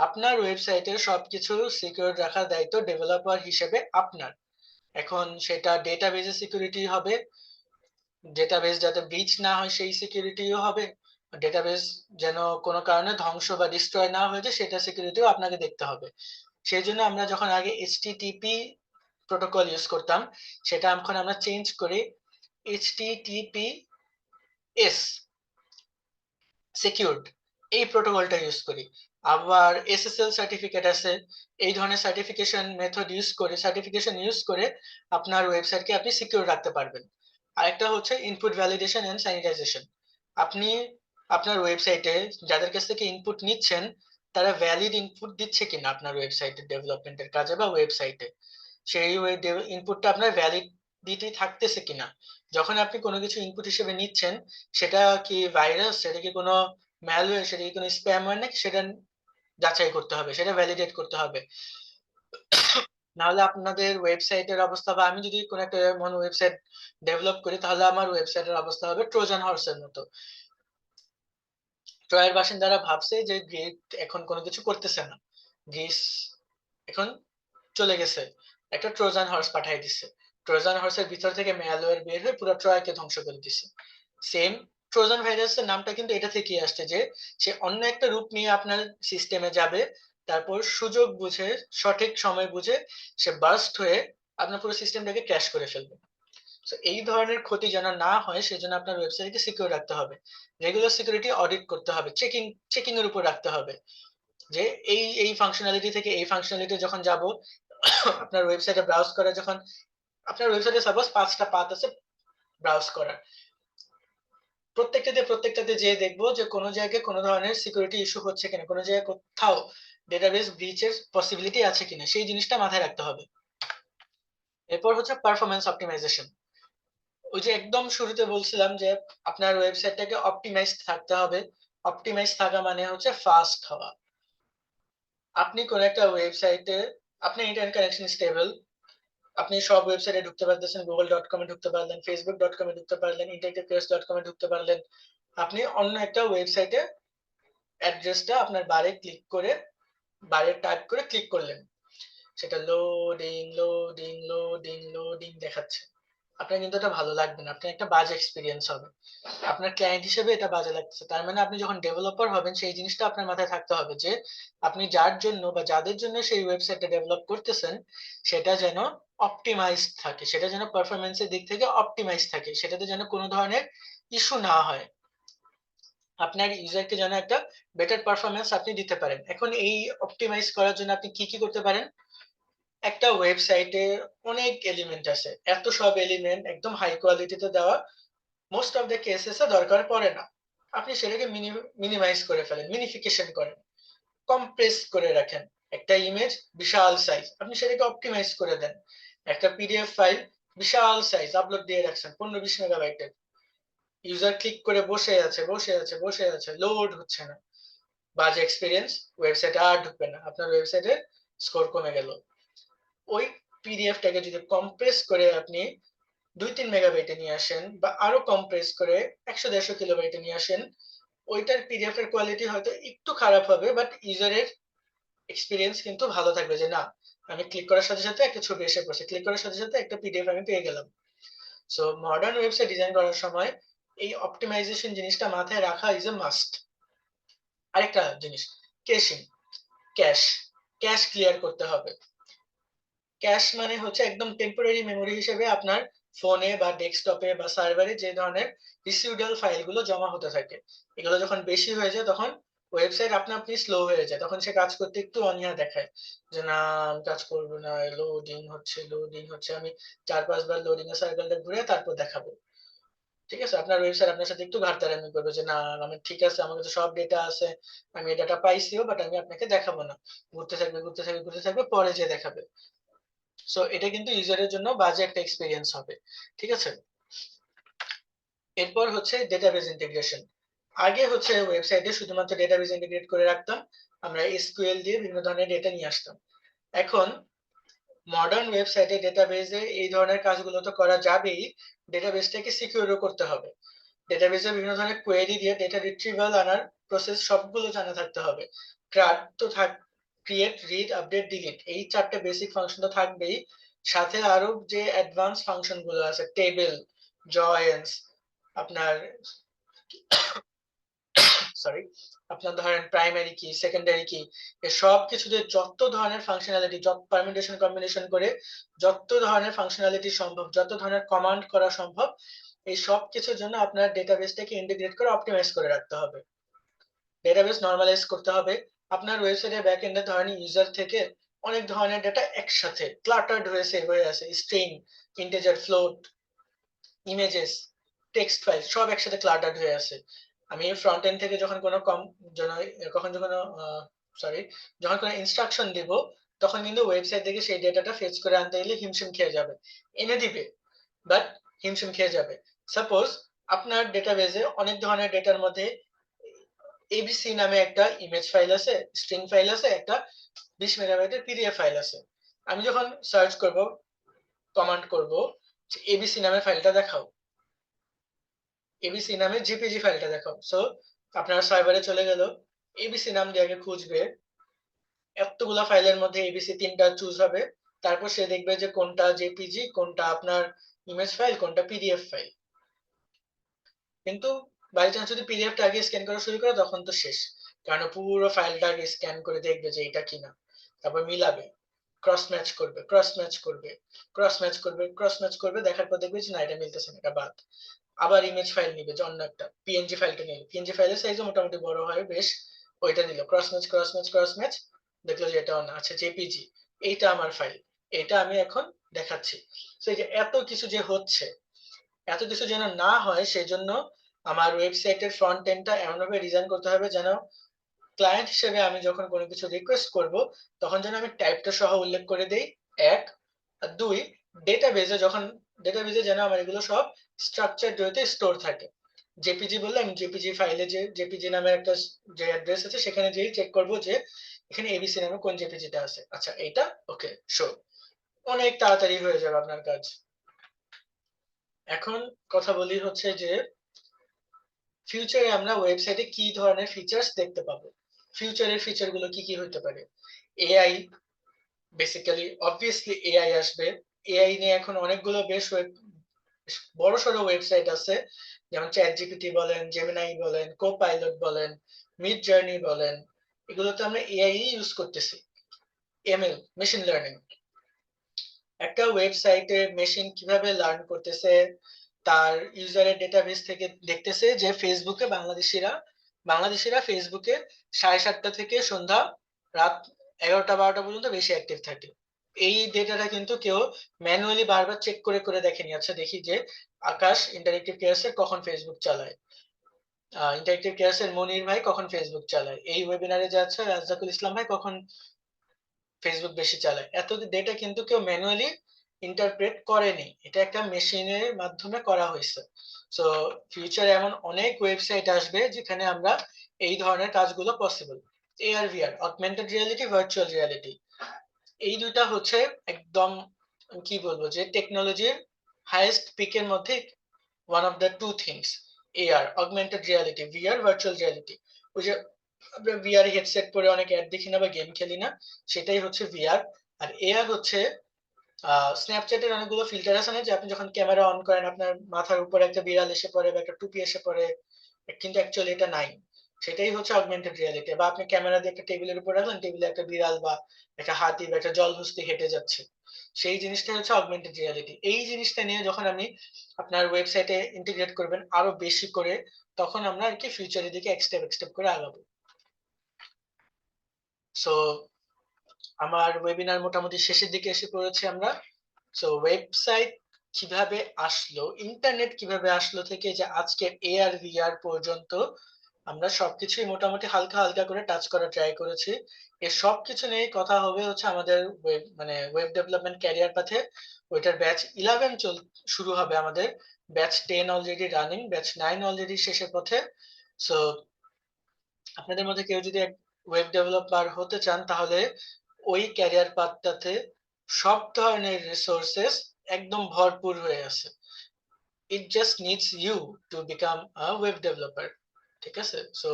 আপনার ওয়েবসাইটের সবকিছু সিকিউর রাখার দায়িত্ব ডেভেলপার হিসেবে আপনার। এখন সেটা ডেটাবেজে সিকিউরিটি হবে, ডেটাবেস যাতে ব্রিচ না হয় সেই সিকিউরিটিও হবে, ডেটাবেস যেন কোনো কারণে ধ্বংস বা ডিস্ট্রয় না হয়ে যায় সেটা সিকিউরিটিও আপনাকে দেখতে হবে। সেই জন্য আমরা যখন আগে এইচটিটিপি প্রোটোকল ইউজ করতাম, সেটা এখন আমরা চেঞ্জ করে এইচটিটিপিএস সিকিউরড এই প্রোটোকলটা ইউজ করি। আবার এসএসএল সার্টিফিকেট আছে। এই ধরনের সার্টিফিকেশন ইউজ করে আপনার ওয়েবসাইটকে আপনি সিকিউর রাখতে পারবেন। আরেকটা হচ্ছে ইনপুট ভ্যালিডেশন এন্ড স্যানিটাইজেশন। আপনি আপনার ওয়েবসাইটে যাদের কাছ থেকে ইনপুট নিচ্ছেন তারা ভ্যালিড ইনপুট দিচ্ছে কিনা আপনার ওয়েবসাইটের ডেভেলপমেন্টের কাজে বা ওয়েবসাইটে, সেই ইনপুটটা আপনার ভ্যালিডিটি থাকতেছে কিনা। যখন আপনি কোনো কিছু ইনপুট হিসেবে নিচ্ছেন, সেটা কি ভাইরাস, সেটা কি কোনো ম্যালওয়্যার, সেটা কি কোনো স্প্যামওয়্যার নাকি সেটা যাচাই করতে হবে, সেটা ভ্যালিডেট করতে হবে। নাহলে আপনাদের ওয়েবসাইটের অবস্থা, বা আমি যদি কোনো একটা এমন ওয়েবসাইট ডেভেলপ করি তাহলে আমার ওয়েবসাইটের অবস্থা হবে ট্রোজান হর্সের মতো। ট্রয়ের বাসিন্দারা ভাবছে যে গ্রিক এখন কোনো কিছু করতেছে না, গ্রিস এখন চলে গেছে, একটা ট্রোজান হর্স পাঠিয়ে দিচ্ছে। ট্রোজান হর্সের ভিতর থেকে ম্যালওয়্যার বের হয়ে পুরো ট্রয়কে ধ্বংস করে দিচ্ছে। সেম ট্রোজান ভাইরাসের নামটা কিন্তু এটা থেকেই আসছে যে সে অন্য একটা রূপ নিয়ে আপনার সিস্টেমে যাবে, তারপর সুযোগ বুঝে, সঠিক সময় বুঝে সে বার্স্ট হয়ে আপনার পুরো সিস্টেমটাকে ক্র্যাশ করে ফেলবে। তো এই ধরনের ক্ষতি যেন না হয় সেজন্য আপনার ওয়েবসাইটকে সিকিউর রাখতে হবে। রেগুলার সিকিউরিটি অডিট করতে হবে, চেকিং এর উপর রাখতে হবে যে এই ফাংশনালিটি থেকে এই ফাংশনালিটি যখন যাব, আপনার ওয়েবসাইটে ব্রাউজ করা, যখন আপনার ওয়েবসাইটে সাপোজ 5টা পাথ আছে ব্রাউজ করার, প্রত্যেকটাতে যেয়ে দেখবো যে কোনো জায়গায় কোনো ধরনের সিকিউরিটি ইস্যু হচ্ছে কিনা, কোনো জায়গায় কোথাও ডেটাবেস ব্রিচের পসিবিলিটি আছে কিনা, সেই জিনিসটা মাথায় রাখতে হবে। এরপর হচ্ছে পারফরম্যান্স অপটিমাইজেশন। ওই যে একদম শুরুতে বলছিলাম যে আপনার ওয়েবসাইটটাকে অপটিমাইজ থাকতে হবে। অপটিমাইজ থাকা মানে হচ্ছে ফাস্ট হওয়া। আপনি কোন একটা ওয়েবসাইটে, আপনার ইন্টারনেট কানেকশন স্টেবল, আপনি সব ওয়েবসাইটে ঢুকতে পারতেছেন, google.com এ ঢুকতে পারলেন, facebook.com এ ঢুকতে পারলেন, interactivecares.com এ ঢুকতে পারলেন। আপনি অন্য একটা ওয়েবসাইটে অ্যাড্রেসটা আপনার বারে ক্লিক করে, বারে টাইপ করে ক্লিক করলেন, সেটা লোডিং লোডিং লোডিং লোডিং দেখাচ্ছে। আপনার কিন্তু এটা ভালো লাগবে না, আপনার একটা বাজে এক্সপিরিয়েন্স হবে, আপনার ক্লায়েন্ট হিসেবে এটা বাজে লাগতেছে। তার মানে আপনি যখন ডেভেলপার হবেন সেই জিনিসটা আপনার মাথায় থাকতে হবে যে আপনি যার জন্য বা যাদের জন্য সেই ওয়েবসাইটটা ডেভেলপ করতেছেন সেটা যেন অপটিমাইজড থাকে, সেটা যেন পারফরমেন্সের দিক থেকে অপটিমাইজ থাকে, সেটাতে যেন কোনো ধরনের ইস্যু না হয়, আপনার ইউজারকে যেন একটা বেটার পারফরমেন্স আপনি দিতে পারেন। এখন এই অপটিমাইজ করার জন্য আপনি কি কি করতে পারেন? একটা ওয়েবসাইটে অনেক এলিমেন্ট আছে, এত সব এলিমেন্ট একদম হাই কোয়ালিটিতে দেওয়া মোস্ট অফ দ্য কেসেসে দরকার পড়ে না। আপনি সেটাকে মিনিমাইজ করে ফেলেন, মিনিফিকেশন করেন, কম্প্রেস করে রাখেন। একটা ইমেজ বিশাল সাইজ, আপনি সেটাকে অপটিমাইজ করে দেন। একটা পিডিএফ ফাইল বিশাল সাইজ আপলোড দিয়ে রাখছেন 15-20 মেগাবাইটের, ইউজার ক্লিক করে বসে আছে বসে আছে বসে আছে, লোড হচ্ছে না, বাজে এক্সপিরিয়েন্স, ওয়েবসাইটে আর ঢুকবে না, আপনার ওয়েবসাইটের স্কোর কমে গেল। ওই পিডিএফটাকে যদি কম্প্রেস করে আপনি 2-3 মেগাবাইটে নিয়ে আসেন, বা আরো কম্প্রেস করে 100-150 কিলোবাইটে নিয়ে আসেন, ওইটার পিডিএফ এর কোয়ালিটি হয়তো একটু খারাপ হবে, বাট ইউজারের এক্সপিরিয়েন্স কিন্তু ভালো থাকবে যে না, আমি ক্লিক করার সাথে সাথে একটা ছবি এসে পড়ছে, ক্লিক করার সাথে সাথে একটা পিডিএফ আমি পেয়ে গেলাম। সো মডার্ন ওয়েবসাইট ডিজাইন করার সময় এই অপটিমাইজেশন জিনিসটা মাথায় রাখা ইজ এ মাস্ট। আরেকটা জিনিস, ক্যাশিং, ক্যাশ ক্যাশ ক্লিয়ার করতে হবে। ক্যাশ মানে হচ্ছে একদম টেম্পোরারি মেমোরি হিসেবে আপনার ফোনে বা ডেস্কটপে বা সার্ভারে যে ধরনের রিসিডুয়াল ফাইলগুলো জমা হতে থাকে। এগুলো যখন বেশি হয়ে যায় তখন ওয়েবসাইট আপনা আপনি স্লো হয়ে যায়। তখন সে কাজ করতে একটু অনীহা দেখায়। যে না আমি কাজ করব না, লোডিং হচ্ছে। আমি ৪-৫ বার লোডিং এর সার্কেলটা ঘুরে তারপর দেখাবো। ঠিক আছে? আপনার ওয়েবসাইট আপনার সাথে একটু ঘাটতারামি করবে যে, "না, আমি ঠিক আছে, আমার কাছে সব ডেটা আছে। আমি এই ডাটা পাইছিও, বাট আমি আপনাকে দেখাবো না।" ঘুরতে থাকবে, পরে যেয়ে দেখাবে। সো এটা কিন্তু ইউজারের জন্য বাজে একটা এক্সপেরিয়েন্স হবে। ঠিক আছে? এরপর হচ্ছে ডেটাবেজ ইন্টিগ্রেশন। আগে হচ্ছে ওয়েবসাইটে শুধুমাত্র ডেটাবেজ ইন্টিগ্রেট করে রাখতাম। আমরা SQL দিয়ে বিভিন্ন ধরনের ডেটা নিয়ে আসতাম। এখন মডার্ন ওয়েবসাইটে ডেটাবেজে এই ধরনের কাজগুলো তো করা যাবেই, ডেটাবেসটাকে সিকিউরও করতে হবে। ডেটাবেজে বিভিন্ন ধরনের কোয়েরি দিয়ে ডেটা রিট্রিভাল আনার প্রসেস সবগুলো জানা থাকতে হবে। ক্রাড তো ক্রিয়েট, রিড, আপডেট, ডিলিট এই ৪ টে বেসিক ফাংশন তো থাকবেই। সাথে আরো যে অ্যাডভান্স ফাংশন গুলো আছে, টেবল, জয়েন্স, আপনার সরি, আপনার ধরেন প্রাইমারি কি, সেকেন্ডারি কি, এ সব কিছুতে যত ধরনের ফাংশনালিটি, যত পারমিটেশন কম্বিনেশন করে যত ধরনের ফাংশনালিটি সম্ভব, যত ধরনের কমান্ড করা সম্ভব, এই সব কিছুর জন্য আপনার ডেটাবেসটাকে ইন্টিগ্রেট করে অপটিমাইজ করে রাখতে হবে। ডেটাবেস নরমালাইজ করতে হবে। আপনার ওয়েবসাইটের ব্যাকএন্ডে ধরেন ইউজার থেকে অনেক ধরনের ডেটা একসাথে ক্লাটার্ড হয়ে সেভ হয়ে আছে। String, integer, float, images, text file সব একসাথে ক্লাটার্ড হয়ে আছে। আমি ফ্রন্ট এন্ড থেকে যখন কোনো কখন যখন সরি যখন কোনো ইনস্ট্রাকশন দিব, তখন কিন্তু ওয়েবসাইট থেকে সেই ডেটাটা ফেচ করে আনতে গেলে হিমশিম খেয়ে যাবে। এনে দিবে, বাট হিমশিম খেয়ে যাবে। সাপোজ আপনার ডেটাবেজে অনেক ধরনের ডেটার মধ্যে এবিসি নামে একটা ইমেজ ফাইল আছে, স্ট্রিং ফাইল আছে, একটা 20 মেগাবাইটের পিডিএফ ফাইল আছে। আমি যখন সার্চ করব, কমান্ড করব এবিসি নামে ফাইলটা দেখাও, এবিসি নামে জেপিজি ফাইলটা দেখাও। সো আপনার সার্ভারে চলে গেল, এবিসি নাম দিয়ে আগে খুঁজবে, এতগুলা ফাইলের মধ্যে এবিসি ৩টা চুজ হবে। তারপর সে দেখবে যে কোনটা জেপিজি, কোনটা আপনার ইমেজ ফাইল, কোনটা পিডিএফ ফাইল। কিন্তু বাই চান্স যদি পিডিএফটা আগে স্ক্যান করা শুরু করে তখন তো শেষ। কারণ পুরো ফাইলটা আগে স্ক্যান করে দেখবে যে এটা কিনা। তারপর মিলাবে, ক্রস ম্যাচ করবে, ক্রস ম্যাচ করবে, দেখার পর দেখবে যে না এটা মিলতেছে না, এটা বাদ। আবার ইমেজ ফাইল নিবে, যে অন্য একটা পিএনজি ফাইলটা নিল, পিএনজি ফাইলের সাইজও মোটামুটি বড় হয় বেশ, ওইটা নিল, ক্রস ম্যাচ, দেখলো যে এটাও না, আচ্ছা জেপিজি, এইটা আমার ফাইল, এটা আমি এখন দেখাচ্ছি। তো এই যে এত কিছু যে হচ্ছে, এত কিছু যেন না হয় সেজন্য আমার ওয়েবসাইটের ফ্রন্ট এন্ডটা এমনভাবে ডিজাইন করতে হবে যেন ক্লায়েন্ট হিসেবে আমি যখন কোনো কিছু রিকোয়েস্ট করব, তখন যেন আমি টাইপটা সহ উল্লেখ করে দেই, এক। আর দুই, ডেটাবেজে যখন ডেটাবেজে যেন আমার এগুলো সব স্ট্রাকচার ওয়েতে স্টোর থাকে। জেপিজি বললে আমি জেপিজি ফাইলে, যে জেপিজি নামের একটা যে অ্যাড্রেস আছে সেখানে যেই চেক করব যে এখানে এবিসি নামে কোন জেপিজিটা আছে, আচ্ছা এটা ওকে শো, অনেক তাড়াতাড়ি হয়ে যাবে আপনার কাজ। এখন কথা বলি হচ্ছে যে ফিউচারে আমরা ওয়েবসাইটে কি ধরনের ফিচার্স দেখতে পাবো। ফিউচারের ফিচার গুলো কি কি হতে পারে? এআই, বেসিক্যালি অবভিয়াসলি এআই আসবে। এআই নিয়ে এখন অনেকগুলো বেশ বড়সড় ওয়েবসাইট আছে, যেমন চ্যাট জিপিটি বলেন, জেমিনাই বলেন, কোপাইলট বলেন, মিড জার্নি বলেন, এগুলোতে আমরা এআই ইউজ করতেছি। এমএল, মেশিন লার্নিং, একটা ওয়েবসাইটে মেশিন কিভাবে লার্ন করতেছে, তার ইউজারের ডেটাবেস থেকে দেখতেছে যে ফেসবুকে বাংলাদেশিরা ফেসবুকে 7:30 থেকে সন্ধ্যা রাত 11টা-12টা পর্যন্ত বেশি অ্যাক্টিভ থাকে। এই ডেটাটা কিন্তু কেউ ম্যানুয়ালি বারবার চেক করে করে দেখেনি। আচ্ছা দেখি যে আকাশ ইন্টারেক্টিভ কেয়ার্সের কখন ফেসবুক চালায়, ইন্টারেক্টিভ কেয়ার্সের মনির ভাই কখন ফেসবুক চালায়, এই ওয়েবিনারে যাচ্ছে রাজ্জাকুল ইসলাম ভাই কখন ফেসবুক বেশি চালায়। এত ডেটা কিন্তু কেউ ম্যানুয়ালি ইন্টারপ্রেট করেনি, এটা একটা মেশিনের মাধ্যমে করা হয়েছে। সো ফিউচারে এমন অনেক ওয়েবসাইট আসবে যেখানে আমরা এই ধরনের কাজগুলো possible. AR VR, augmented reality, virtual reality, এই দুইটা হচ্ছে একদম কি বলবো যে টেকনোলজির হাইয়েস্ট পিকের মধ্যে one of the two things. AR, augmented reality, VR, virtual reality. ওই যে আমরা ভিআর হেডসেট পরে অনেক অ্যাড দেখি না বা গেম খেলি না, সেটাই হচ্ছে ভিআর। আর এআর হচ্ছে স্ন্যাপচ্যাটের অনেকগুলো ফিল্টার আছে না, যে আপনি যখন ক্যামেরা অন করেন আপনার মাথার উপরে একটা বিড়াল এসে পড়ে বা একটা টুপি এসে পড়ে, কিন্তু অ্যাকচুয়ালি এটা নাই। সেটাই হচ্ছে অগমেন্টেড রিয়ালিটি। বা আপনি ক্যামেরা দিয়ে একটা টেবিলের উপর রাখলেন, টেবিলে একটা বিড়াল বা একটা হাতি বা একটা জলহস্তি হেঁটে যাচ্ছে, সেই জিনিসটা হচ্ছে অগমেন্টেড রিয়ালিটি। এই জিনিসটা নিয়ে যখন আমি আপনার ওয়েবসাইটে ইন্টিগ্রেট করবেন আরো বেশি করে, তখন আমরা আরকি ফিউচারের দিকে এক স্টেপ করে আগাবো। সো আমার ওয়েবিনার মোটামুটি শেষের দিকে এসে পড়েছি আমরা। সো ওয়েবসাইট কিভাবে আসলো, ইন্টারনেট কিভাবে আসলো থেকে যে আজকের AR VR পর্যন্ত আমরা সবকিছুই মোটামুটি হালকা হালকা করে টাচ করার ট্রাই করেছি। এর সবকিছু নিয়েই কথা হবে হচ্ছে আমাদের ওয়েব ডেভেলপমেন্ট ক্যারিয়ার পাথে। ওইটার ব্যাচ 11 শুরু হবে আমাদের। Batch 10 already running, batch 9 already শেষের পথে। সো আপনাদের মধ্যে কেউ যদি ওয়েব ডেভেলপার হতে চান, তাহলে ওই ক্যারিয়ার পাথটাতে সব ধরনের রিসোর্সেস একদম ভরপুর হয়ে আছে। It just needs you to become a web developer. ঠিক আছে? সো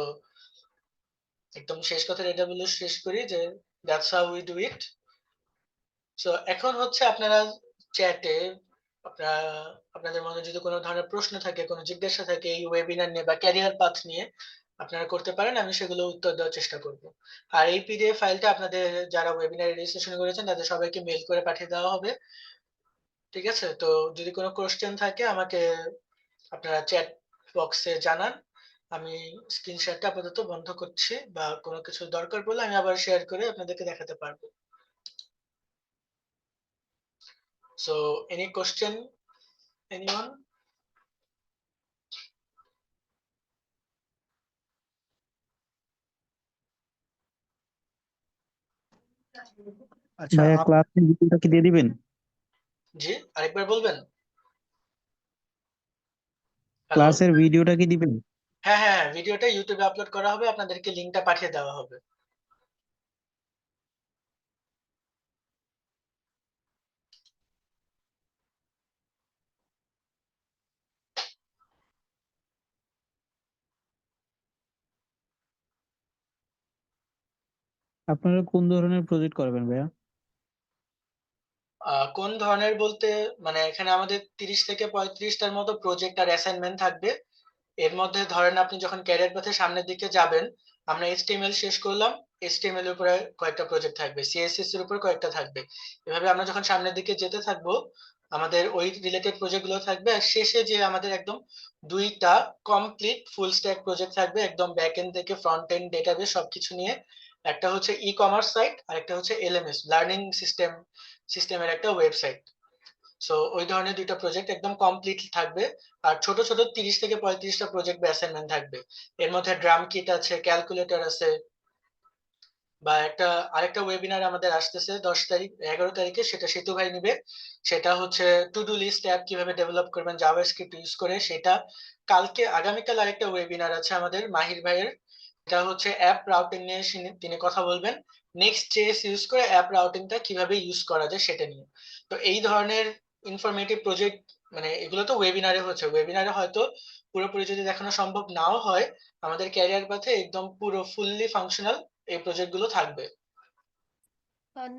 একদম শেষ কথাটা এটা বলে শেষ করি যে that's how we do it. So এখন হচ্ছে আপনারা চ্যাটে আপনারা আপনাদের মনে যদি কোনো ধরনের প্রশ্ন থাকে, কোনো জিজ্ঞাসা থাকে এই ওয়েবিনার নিয়ে বা ক্যারিয়ার পাথ নিয়ে, আপনারা করতে পারেন। আমি সেগুলো উত্তর দেওয়ার চেষ্টা করব। আর এই পিডিএফ ফাইলটা আপনাদের যারা ওয়েবিনারে রেজিস্ট্রেশন করেছেন তাদের সবাইকে মেইল করে পাঠিয়ে দেওয়া হবে। ঠিক আছে? তো যদি কোনো কোশ্চেন থাকে আমাকে আপনারা চ্যাট বক্সে জানান। আমি স্ক্রিন শেয়ারটা আপাতত বন্ধ করছি, বা কোনো কিছু দরকার পড়লে আমি আবার শেয়ার করে আপনাদেরকে দেখাতে পারবো। So any question, anyone? আচ্ছা ভাইয়া ক্লাসের ভিডিওটা কি দিয়ে দিবেন? জি, আরেকবার বলবেন? হ্যালো? ক্লাসের ভিডিওটা কি দিবেন? হ্যাঁ, হ্যাঁ, হ্যাঁ, ভিডিওটা ইউটিউবে আপলোড করা হবে। আপনাদেরকে লিংকটা পাঠিয়ে দেওয়া হবে। আপনারা কোন ধরনের প্রজেক্ট করবেন ভাইয়া? কোন ধরনের বলতে, মানে এখানে আমাদের 30 থেকে 35টার মতো প্রজেক্ট আর অ্যাসাইনমেন্ট থাকবে। এর মধ্যে ধরেন আপনি যখন ক্যারিয়ার পথে সামনের দিকে যাবেন, আমরা HTML শেষ করলাম, HTML এর উপরে কয়েকটা প্রজেক্ট থাকবে, CSS এর উপর কয়েকটা থাকবে। এভাবে আমরা যখন সামনের দিকে যেতে থাকবো, আমাদের ওই রিলেটেড প্রজেক্ট গুলো থাকবে। আর শেষে যে আমাদের একদম 2টা কমপ্লিট ফুল স্ট্যাক প্রজেক্ট থাকবে, একদম ব্যাক এন্ড থেকে ফ্রন্ট এন্ড ডেটাবেস সবকিছু নিয়ে। একটা হচ্ছে ই কমার্স সাইট, আর একটা হচ্ছে LMS লার্নিং সিস্টেমের একটা ওয়েবসাইট। সো ওই ধরনের 2টা প্রজেক্ট একদম কমপ্লিট থাকবে। আর ছোট ছোট 30 থেকে 35টা প্রজেক্ট বা অ্যাসাইনমেন্ট থাকবে। এর মধ্যে ড্রাম কিট আছে, ক্যালকুলেটর আছে, বা আরেকটা ওয়েবিনার আমাদের আসতেছে 10 তারিখ 11 তারিখে, সেটা সেতু ভাই নিবে। সেটা হচ্ছে টু ডু লিস্ট অ্যাপ কিভাবে ডেভেলপ করবেন জাভাস্ক্রিপ্ট ইউজ করে, সেটা। আগামীকাল আরেকটা ওয়েবিনার আছে আমাদের মাহির ভাইয়ের। এটা হচ্ছে অ্যাপ রাউটিং নিয়ে তিনি কথা বলবেন। নেক্সট জেএস ইউজ করে অ্যাপ রাউটিংটা কিভাবে ইউজ করা যায় সেটা নিয়ে। তো এই ধরনের ইনফরমেটিভ প্রজেক্ট, মানে এগুলো তো ওয়েবিনারে হচ্ছে, ওয়েবিনারে হয়তো পুরোপুরি যদি দেখানো সম্ভব নাও হয়, আমাদের ক্যারিয়ার পাথে একদম পুরো ফুললি ফাংশনাল এই প্রজেক্ট গুলো থাকবে।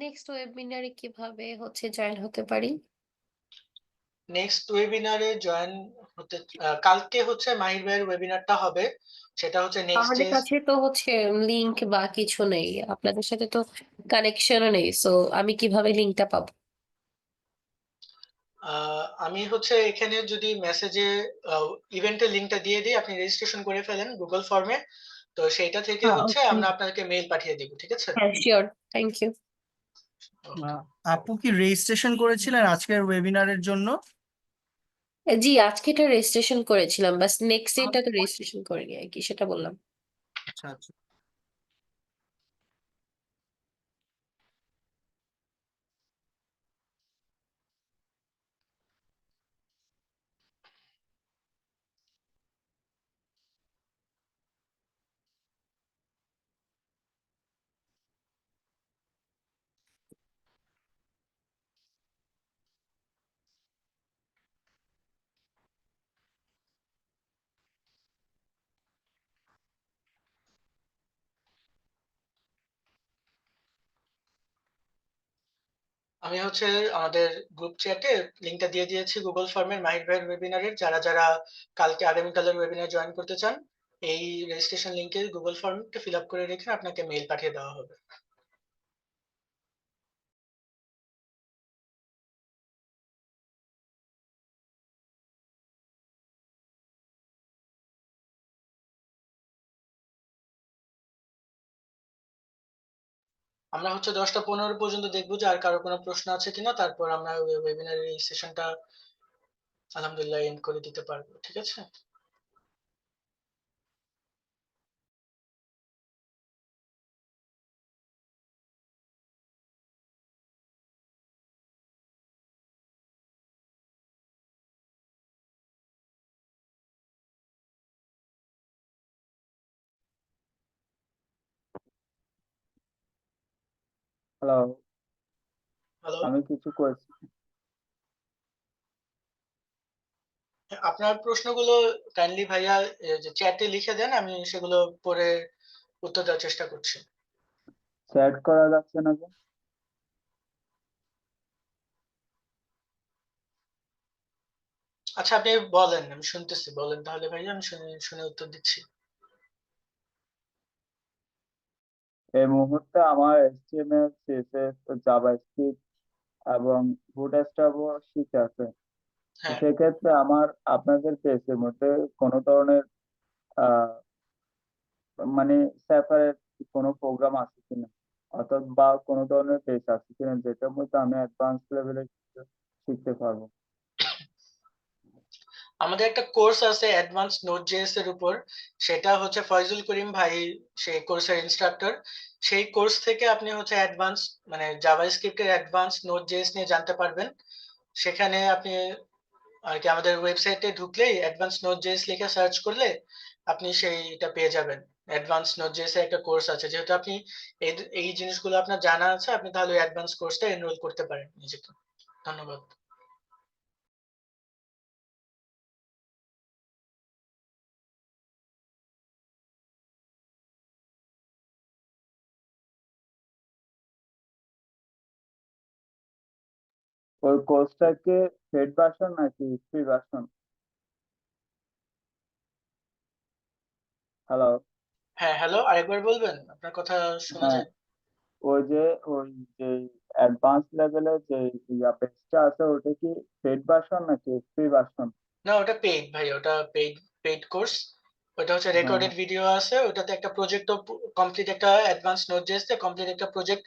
নেক্সট ওয়েবিনারে কিভাবে হচ্ছে জয়েন হতে পারি? নেক্সট ওয়েবিনারে জয়েন হতে কালকে হচ্ছে মাহির ভাইয়ের ওয়েবিনারটা হবে। সেটা হচ্ছে নেক্সট আমাদের ডে। কাছে তো হচ্ছে লিংক বা কিছু নেই, আপনাদের সাথে তো কানেকশনও নেই, সো আমি কিভাবে লিংকটা পাবো? আমি হচ্ছে এখানে যদি মেসেজে ইভেন্টের লিংকটা দিয়ে দিই, আপনি রেজিস্ট্রেশন করে ফেলেন গুগল ফর্মে। তো সেইটা থেকে হ্যাঁ, হচ্ছে ওকে। আমরা আপনাদেরকে মেইল পাঠিয়ে দিব। ঠিক আছে? হ্যাঁ, শিওর। Thank you. Okay. আপু কি রেজিস্ট্রেশন করেছিলেন আজকের ওয়েবিনারের জন্য? জি, আজকে এটা রেজিস্ট্রেশন করেছিলাম, বাস নেক্সট ডেটা তো রেজিস্ট্রেশন করিনি আর কি, সেটা বললাম। আচ্ছা আচ্ছা। আমি হচ্ছে আমাদের গ্রুপ চ্যাটে লিংকটা দিয়ে দিয়েছি গুগল ফর্মের মাহির ভাইয়ের ওয়েবিনারের। যারা যারা কালকে আগামীকালের ওয়েবিনার জয়েন করতে চান, এই রেজিস্ট্রেশন লিংকে গুগল ফর্মটা ফিল আপ করে রেখে আপনাকে মেইল পাঠিয়ে দেওয়া হবে। আমরা হচ্ছে 10টা 15 পর্যন্ত দেখবো যে আর কারো কোনো প্রশ্ন আছে কিনা, তারপর আমরা ওয়েবিনারের এই সেশনটা আলহামদুলিল্লাহ এন্ড করে দিতে পারবো। ঠিক আছে? হ্যালো, হ্যালো, আমি কিছু করেছি। আপনার প্রশ্নগুলো কাইন্ডলি ভাইয়া যে চ্যাটে লিখে দেন, আমি সেগুলো পরে উত্তর দেওয়ার চেষ্টা করছি। চ্যাট করা যাচ্ছে না যে? আচ্ছা, আপনি বলেন, আমি শুনতেছি, বলেন তাহলে ভাইয়া, আমি শুনে শুনে উত্তর দিচ্ছি। এই মুহূর্তে আমার HTML, CSS, জাভাস্ক্রিপ্ট এবং বুটস্ট্র্যাপও শিখে আছে। তো হ্যাঁ, সেক্ষেত্রে আমার আপনাদের পেজের মধ্যে কোনো ধরনের আহ মানে সেপারেট কোনো প্রোগ্রাম আছে কিনা, অর্থাৎ বা কোনো ধরনের পেজ আছে কিনা যেটার মধ্যে আমি অ্যাডভান্স লেভেলে শিখতে পারবো। আমাদের একটা কোর্স আছে অ্যাডভান্স নোড জেএস এর উপর, সেটা হচ্ছে ফয়জুল করিম ভাই, সেই কোর্সের ইনস্ট্রাক্টর। সেই কোর্স থেকে আপনি হচ্ছে অ্যাডভান্স মানে জাভাস্ক্রিপ্টের অ্যাডভান্স নোড জেএস নিয়ে জানতে পারবেন। সেখানে আপনি আর কি আমাদের ওয়েবসাইটে ঢুকলেই অ্যাডভান্স নোড জেএস লিখে সার্চ করলে আপনি সেইটা পেয়ে যাবেন। অ্যাডভান্স নোড জেএস এর একটা কোর্স আছে, যেহেতু আপনি এই এই জিনিসগুলো আপনার জানা আছে, আপনি তাহলে অ্যাডভান্স কোর্সটা এনরোল করতে পারেন নিজেকে। ধন্যবাদ। ওই কোর্সটাকে পেড ভার্সন নাকি ফ্রি ভার্সন? হ্যালো। হ্যাঁ, হ্যালো, আরেকবার বলবেন, আপনার কথা শোনা হ্যাঁ, যায়। ওই যে ওই যে অ্যাডভান্স লেভেলের যে পেজটা আছে ওটা কি পেড ভার্সন নাকি ফ্রি ভার্সন? না, ওটা পেইড ভাই, ওটা পেইড পেইড কোর্স। ওটা হচ্ছে হ্যাঁ, রেকর্ডেড ভিডিও আছে, ওটাতে একটা প্রজেক্ট কমপ্লিট, একটা অ্যাডভান্স নোড.js তে কমপ্লিট একটা প্রজেক্ট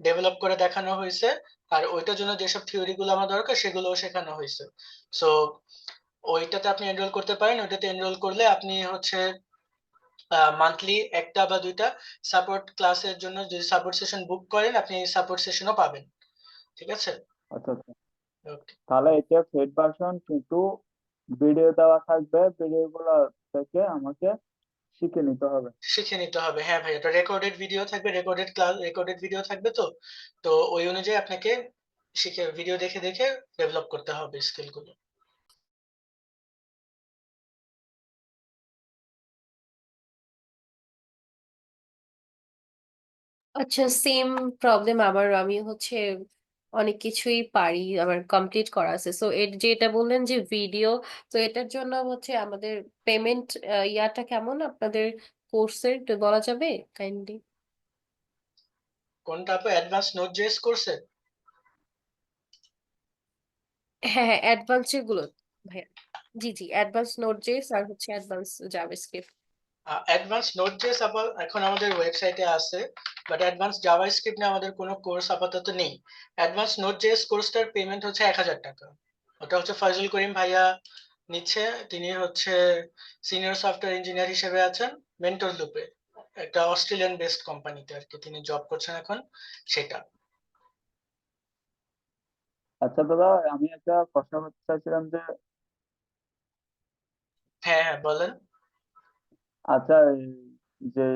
ডেভেলপ করে দেখানো হয়েছে। আর ওইটার জন্য যেসব থিওরি গুলো আমার দরকার সেগুলোও শেখানো হয়েছে। সো ওইটাতে আপনি এনরোল করতে পারেন। ওইটাতে এনরোল করলে আপনি হচ্ছে মান্থলি একটা বা দুইটা সাপোর্ট ক্লাসের জন্য যদি সাপোর্ট সেশন বুক করেন, আপনি সাপোর্ট সেশনও পাবেন। ঠিক আছে? আচ্ছা আচ্ছা। ওকে, তাহলে এটা পেড ভার্সন, কিন্তু ভিডিও দেওয়া থাকবে, ভিডিও গুলো থেকে আমাকে শিখে নিতে হবে। শিখে নিতে হবে। হ্যাঁ ভাই, এটা রেকর্ডেড ভিডিও থাকবে, রেকর্ডেড ক্লাস, রেকর্ডেড ভিডিও থাকবে। তো তো ওই অনুযায়ী আপনাকে শিখে ভিডিও দেখে দেখে ডেভেলপ করতে হবে স্কিল গুলো। আচ্ছা, সেম প্রবলেম আমার, আমি হচ্ছে অনেক কিছুই পারি, আমার কমপ্লিট করা আছে। সো এর যেটা বললেন যে ভিডিও, তো এটার জন্য হচ্ছে আমাদের পেমেন্ট ইয়াটা কেমন আপনাদের কোর্সের, একটু বলা যাবে কাইন্ডলি? কোনটা আপু, অ্যাডভান্স নোড.js কোর্সে? হ্যাঁ হ্যাঁ, অ্যাডভান্স গুলো ভাইয়া। জি জি, অ্যাডভান্স নোট জেএস আর হচ্ছে অ্যাডভান্স জাভাস্ক্রিপ্ট। অ্যাডভান্স নোড.js এখন আমাদের ওয়েবসাইটে আছে, বাট অ্যাডভান্স জাভাস্ক্রিপ্ট নিয়ে আমাদের কোনো কোর্স আপাতত নেই। অ্যাডভান্স নোড.js কোর্সটার পেমেন্ট হচ্ছে 1000 টাকা। ওটা হচ্ছে ফয়জুল করিম ভাইয়া নিচ্ছে। তিনি হচ্ছে সিনিয়র সফটওয়্যার ইঞ্জিনিয়ার হিসেবে আছেন মেন্টর লুপে, একটা অস্ট্রেলিয়ান বেসড কোম্পানিতে আর কি তিনি জব করছেন এখন, সেটা। আচ্ছা দাদা, আমি একটা প্রশ্ন করতে চাইছিলাম যে হ্যাঁ হ্যাঁ, বলেন। আচ্ছা, এই যে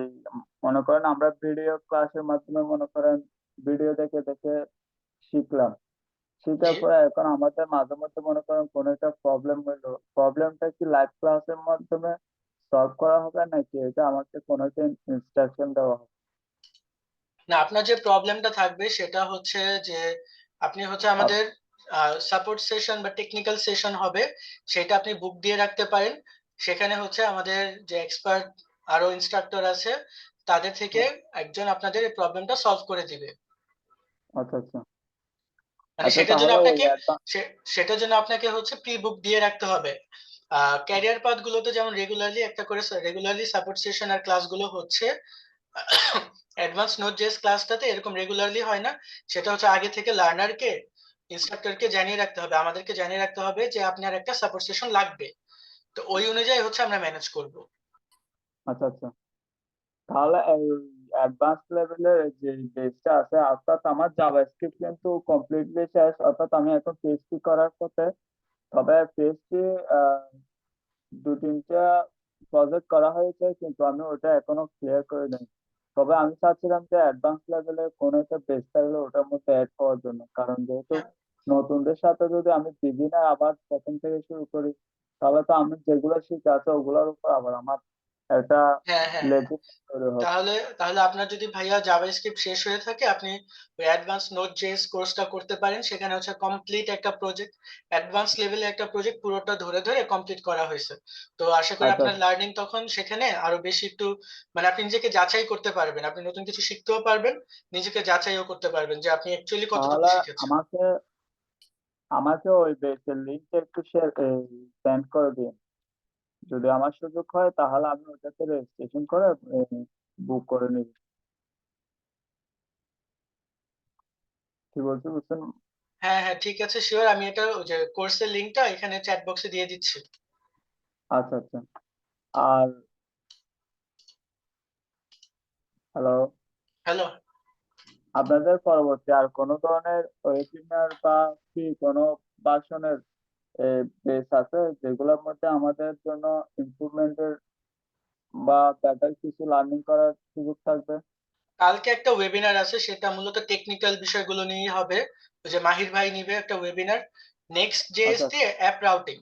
মনে করেন আমরা ভিডিও ক্লাসের মাধ্যমে মনে করেন ভিডিও দেখে দেখে শিখলাম, জি, শেখার পরে এখন আমাদের মাঝে মধ্যে মনে করেন কোনো একটা প্রবলেম হইলো, প্রবলেমটা কি লাইভ ক্লাসের মাধ্যমে সলভ করা হবে নাকি এটা আমাকে কোনো একটা ইনস্ট্রাকশন দেওয়া হবে? না, আপনার যে প্রবলেমটা থাকবে সেটা হচ্ছে যে আপনি হচ্ছে আপ- আমাদের সাপোর্ট সেশন বা টেকনিক্যাল সেশন হবে, সেটা আপনি বুক দিয়ে রাখতে পারেন। সেখানে হচ্ছে আমাদের যে এক্সপার্ট আরো ইনস্ট্রাক্টর আছে, তাদের থেকে একজন আপনাদের এই প্রবলেমটা সলভ করে দিবে। আচ্ছা আচ্ছা। মানে আচ্ছা সেটার জন্য তাহলে ওই আপনাকে সেটার জন্য আপনাকে হচ্ছে প্রি বুক দিয়ে রাখতে হবে। ক্যারিয়ার পাথ গুলোতে যেমন রেগুলারলি সাপোর্ট সেশন আর ক্লাসগুলো হচ্ছে, অ্যাডভান্স নোট জেএস ক্লাসটাতে এরকম রেগুলারলি হয় না, সেটা হচ্ছে আগে থেকে লার্নারকে ইনস্ট্রাক্টরকে জানিয়ে রাখতে হবে, আমাদেরকে জানিয়ে রাখতে হবে যে আপনার একটা সাপোর্ট সেশন লাগবে, তো ওই অনুযায়ী হচ্ছে আমরা ম্যানেজ করব। আচ্ছা আচ্ছা, তাহলে এই অ্যাডভান্স লেভেলের যে বেসটা আছে, অর্থাৎ আমার জাভাস্ক্রিপ্ট কিন্তু কমপ্লিটলি শেষ, অর্থাৎ আমি এখন পিএইচপি করার পথে। তবে পিএইচপি দু তিনটা প্রজেক্ট করা হয়েছে, কিন্তু আমি ওটা এখনো ক্লিয়ার করে নিই। তবে আমি চাচ্ছিলাম যে অ্যাডভান্স লেভেলে কোনো একটা বেস থাকলে ওটার মধ্যে অ্যাড হওয়ার জন্য, কারণ যেহেতু নতুনদের সাথে যদি আমি বিগিনার আবার প্রথম থেকে শুরু করি, তাহলে তো আমি যেগুলো শিখে আছে ওগুলোর উপর আবার আমার একটা হ্যাঁ হ্যাঁ হ্যাঁ। লেজি তৈরি হবে। তাহলে তাহলে আপনার যদি ভাইয়া জাভাস্ক্রিপ্ট শেষ হয়ে থাকে, আপনি ওই অ্যাডভান্স নোট জেএস কোর্সটা করতে পারেন। সেখানে হচ্ছে কমপ্লিট একটা প্রজেক্ট, অ্যাডভান্স লেভেলে একটা প্রজেক্ট পুরোটা ধরে ধরে কমপ্লিট করা হয়েছে। তো আশা করি আচ্ছা আপনার আচ্ছা। লার্নিং তখন সেখানে আরো বেশি একটু, মানে আপনি নিজেকে যাচাই করতে পারবেন, আপনি নতুন কিছু শিখতেও পারবেন, নিজেকে যাচাইও করতে পারবেন যে আপনি অ্যাকচুয়ালি কতটুকু তাহলে শিখেছেন। আমাকে আমাকে ওই বেসের লিঙ্কটা একটু শেয়ার সেন্ড করে দিন। যদি আমার সুযোগ হয় তাহলে আমি ওটাতে রেজিস্ট্রেশন করে বুক করে নিব। কি বলছি বুঝছেন? হ্যাঁ হ্যাঁ ঠিক আছে, শিওর। আমি এটা ওই যে কোর্সের লিংকটা এখানে চ্যাট বক্সে দিয়ে দিচ্ছি। আচ্ছা আচ্ছা। আর হ্যালো, হ্যালো। আপনাদের পরবর্তী আর কোনো ধরনের ওয়েবিনার বা কি কোনো ভার্সনের বেস আছে যেগুলোর মধ্যে আমাদের জন্য ইমপ্রুভমেন্টের বা বেটার কিছু লার্নিং করার সুযোগ থাকবে? কালকে একটা ওয়েবিনার আছে, সেটা মূলত টেকনিক্যাল বিষয়গুলো নিয়ে হবে। ওই যে মাহির ভাই নিবে একটা ওয়েবিনার, নেক্সট জেএস আচ্ছা দিয়ে অ্যাপ রাউটিং।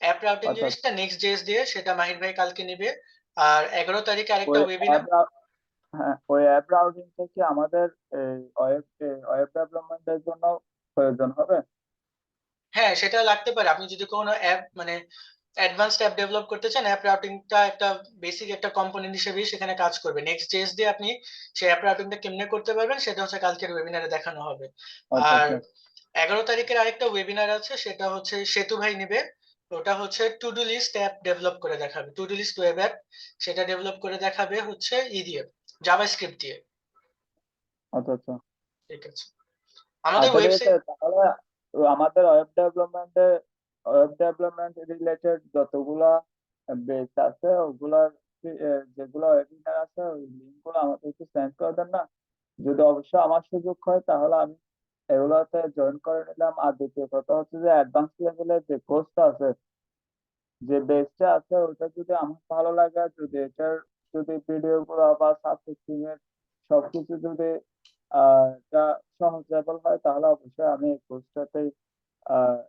অ্যাপ রাউটিং আচ্ছা। জিনিসটা নেক্সট জেএস দিয়ে, সেটা মাহির ভাই কালকে নিবে। আর 11 তারিখে আরেকটা ওই ওয়েবিনার। হ্যাঁ, ওই অ্যাপ ব্রাউজিংটা কি আমাদের ওয়েব ওয়েব ডেভেলপমেন্টের জন্য প্রয়োজন হবে? হ্যাঁ সেটা লাগতে পারে, আপনি যদি কোনো অ্যাপ মানে অ্যাডভান্সড অ্যাপ ডেভেলপ করতে চান, অ্যাপ রাউটিংটা একটা বেসিক একটা কম্পোনেন্ট হিসেবেই সেখানে কাজ করবে। নেক্সট জেএস দিয়ে আপনি সেই অ্যাপ রাউটিংটা কেমনে করতে পারবেন সেটা হচ্ছে কালকের ওয়েবিনারে দেখানো হবে। আচ্ছা আর আচ্ছা। 11 তারিখের আরেকটা ওয়েবিনার আছে, সেটা হচ্ছে সেতু ভাই নিবে। ওটা হচ্ছে to do list app develop করে দেখাবে, to do list web app, সেটা ডেভেলপ করে দেখাবে হচ্ছে দিয়ে জাভাস্ক্রিপ্ট দিয়ে। আচ্ছা আচ্ছা। ঠিক আছে। আমাদের আচ্ছা ঠিক আছে, ওয়েবসাইট। তাহলে আমাদের ওয়েব ডেভেলপমেন্ট রিলেটেড যতগুলা বেস আছে ওগুলার যেগুলো ওয়েবিনার আছে ওই লিঙ্ক গুলো আমাকে একটু সেন্ড করে দেন না। যদি অবশ্যই আমার সুযোগ হয় তাহলে আমি এগুলোতে জয়েন করে নিলাম। আর দ্বিতীয় কথা হচ্ছে যে অ্যাডভান্স লেভেলের যে কোর্সটা আছে, যে বেসটা আছে ওটা যদি আমার ভালো লাগে, যদি এটার যদি ভিডিও গুলো বা সাবস্ক্রিপশন এর সবকিছু যদি এটা সহজেবল হয় তাহলে অবশ্যই আমি এই কোর্সটাতেই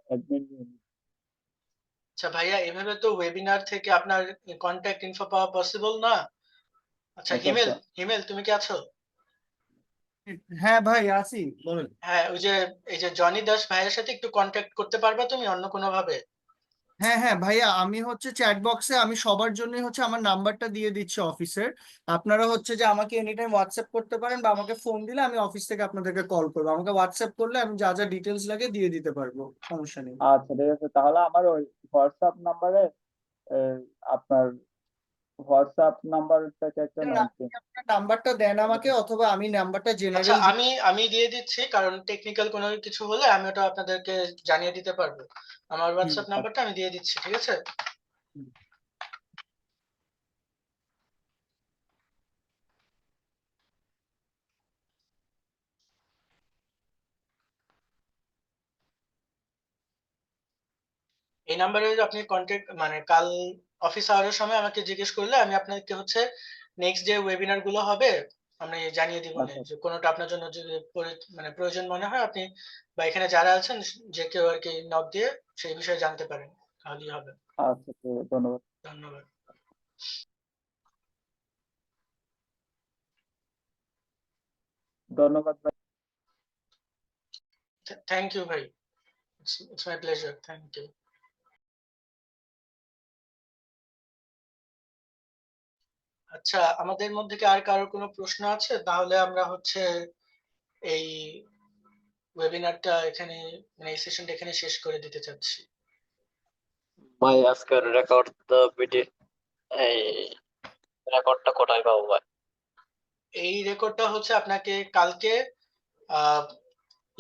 অ্যাডমিন নিয়ে নিই। আচ্ছা ভাইয়া, এভাবে তো ওয়েবিনার থেকে আপনার কন্ট্যাক্ট ইনফো পাওয়া পসিবল না। আচ্ছা, আচ্ছা হিমেল, আচ্ছা। হিমেল তুমি কি আছো? হ্যাঁ ভাই আছি, বলেন। হ্যাঁ, ওই যে এই যে জনি দাস ভাইয়ের সাথে একটু কন্ট্যাক্ট করতে পারবা তুমি অন্য কোনো ভাবে? হ্যাঁ হ্যাঁ ভাইয়া, আমি হচ্ছে চ্যাট বক্সে আমি সবার জন্য হচ্ছে আমার নাম্বারটা দিয়ে দিচ্ছি অফিসের। আপনারা হচ্ছে যে আমাকে এনি টাইম হোয়াটসঅ্যাপ করতে পারেন, বা আমাকে ফোন দিলে আমি অফিস থেকে আপনাদেরকে কল করবো। আমাকে হোয়াটসঅ্যাপ করলে আমি যা যা ডিটেলস লাগে দিয়ে দিতে পারবো, সমস্যা নেই। আচ্ছা ঠিক আছে, তাহলে আমার ওই হোয়াটসঅ্যাপ নাম্বারে আপনার হোয়াটসঅ্যাপ নাম্বার থেকে একটা নক আপনি দিন। আপনার নাম্বারটা দেন আমাকে, অথবা আমি নাম্বারটা আচ্ছা, জেনারেল। আমি আমি দিয়ে দিচ্ছি, কারণ টেকনিক্যাল কোনো কিছু হলে আমি ওটা আপনাদেরকে জানিয়ে দিতে পারবো। আমার হোয়াটসঅ্যাপ নাম্বারটা আমি দিয়ে দিচ্ছি, ঠিক আছে? এই নাম্বারে আপনি কন্ট্যাক্ট মানে কাল অফিস আওয়ারের সময় আমাকে জিজ্ঞেস করলে আমি আপনাকে হচ্ছে নেক্সট যে ওয়েবিনার গুলো হবে আমি জানিয়ে দিব না, আচ্ছা যে কোনোটা আপনার জন্য যদি মানে প্রয়োজন মনে হয় আপনি বা এখানে যারা আছেন যে কেউ আর কি নক দিয়ে সেই বিষয়ে জানতে পারেন, তাহলেই হবে। আচ্ছা ঠিক আছে, ধন্যবাদ। ধন্যবাদ। ধন্যবাদ ভাই। থ্যাংক ইউ ভাই, it's my pleasure, thank you. আচ্ছা, আমাদের মধ্যে কি আর কারোর কোনো প্রশ্ন আছে? তাহলে আমরা হচ্ছে এই ওয়েবিনারটা এখানে, মানে এই সেশনটা এখানে শেষ করে দিতে চাচ্ছি। ভাই আজকের রেকর্ড এই রেকর্ডটা কোথায় পাবো ভাই? এই রেকর্ডটা হচ্ছে আপনাকে কালকে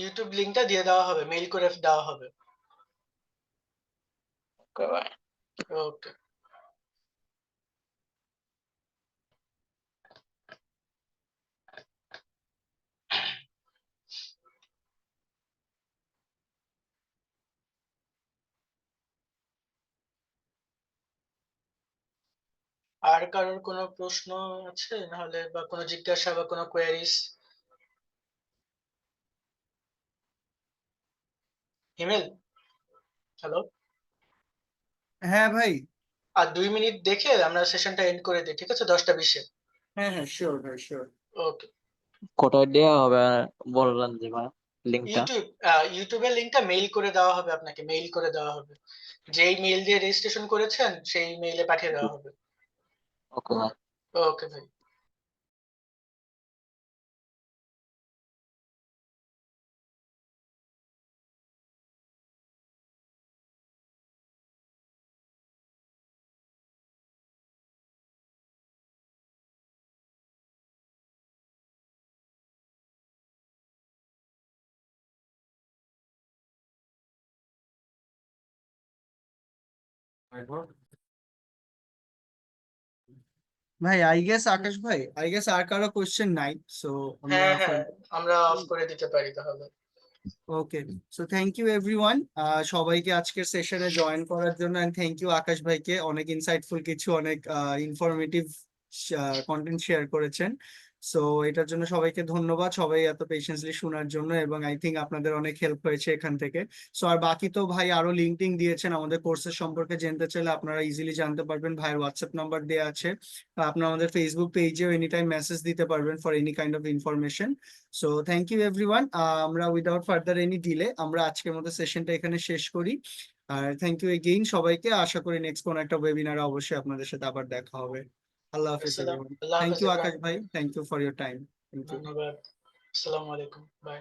ইউটিউব লিংকটা দিয়ে দেওয়া হবে, মেইল করে দেওয়া হবে। Okay, bye. ওকে। আর কারোর কোনো প্রশ্ন আছে নাহলে বা কোনো জিজ্ঞাসা বা কোনো কোয়ারিজ? ইমেল। হ্যালো। হ্যাঁ ভাই। আর 2 মিনিট দেখে আমরা সেশনটা এন্ড করে দিই, ঠিক আছে? 10টা 20-এ। হ্যাঁ হ্যাঁ, শিওর ভাই, শিওর। ওকে। কোথায় দেওয়া হবে বললেন যে ভাই লিঙ্কটা? ইউটিউবের লিংকটা মেইল করে দেওয়া হবে, আপনাকে মেইল করে দেওয়া হবে। যেই মেইল দিয়ে রেজিস্ট্রেশন করেছেন সেই মেইলে পাঠিয়ে দেওয়া হবে। ওকে ভাই। ওকে ভাই। ভাই আকাশ ভাই, আর কারো কোশ্চেন নাই, সো আমরা হ্যাঁ হ্যাঁ, আমরা অফ করে দিতে পারি তাহলে। ওকে। সো থ্যাংক ইউ এভরিওয়ান, সবাইকে আজকের সেশনে জয়েন করার জন্য, এন্ড থ্যাংক ইউ আকাশ ভাইকে, অনেক ইনসাইটফুল কিছু, অনেক ইনফরমেটিভ কন্টেন্ট শেয়ার করেছেন। সো এটার জন্য সবাইকে ধন্যবাদ, সবাই এত পেশেন্সলি শোনার জন্য, এবং আই থিঙ্ক আপনাদের অনেক হেল্প হয়েছে এখান থেকে। সো আর বাকি তো ভাই আরো লিঙ্কডিং দিয়েছেন, আমাদের কোর্সের সম্পর্কে জানতে চাইলে আপনারা ইজিলি জানতে পারবেন, ভাইয়ের হোয়াটসঅ্যাপ নাম্বার দেওয়া আছে। আপনারা আমাদের ফেসবুক পেজেও এনি টাইম মেসেজ দিতে পারবেন for any kind of information. So thank you everyone, আমরা উইদাউট ফার্দার এনি ডিলে আমরা আজকের মতো সেশনটা এখানে শেষ করি। আর থ্যাংক ইউ এগেইন সবাইকে, আশা করি নেক্সট কোনো একটা ওয়েবিনারে অবশ্যই আপনাদের সাথে আবার দেখা হবে। আল্লাহ হাফিজ আসসালাম, এভরিওয়ান। আল্লাহ থ্যাংক হাফেজ ইউ ইমরান। আকাশ ভাই, thank you for your time. Thank you. ধন্যবাদ। আসসালামু আলাইকুম, বাই।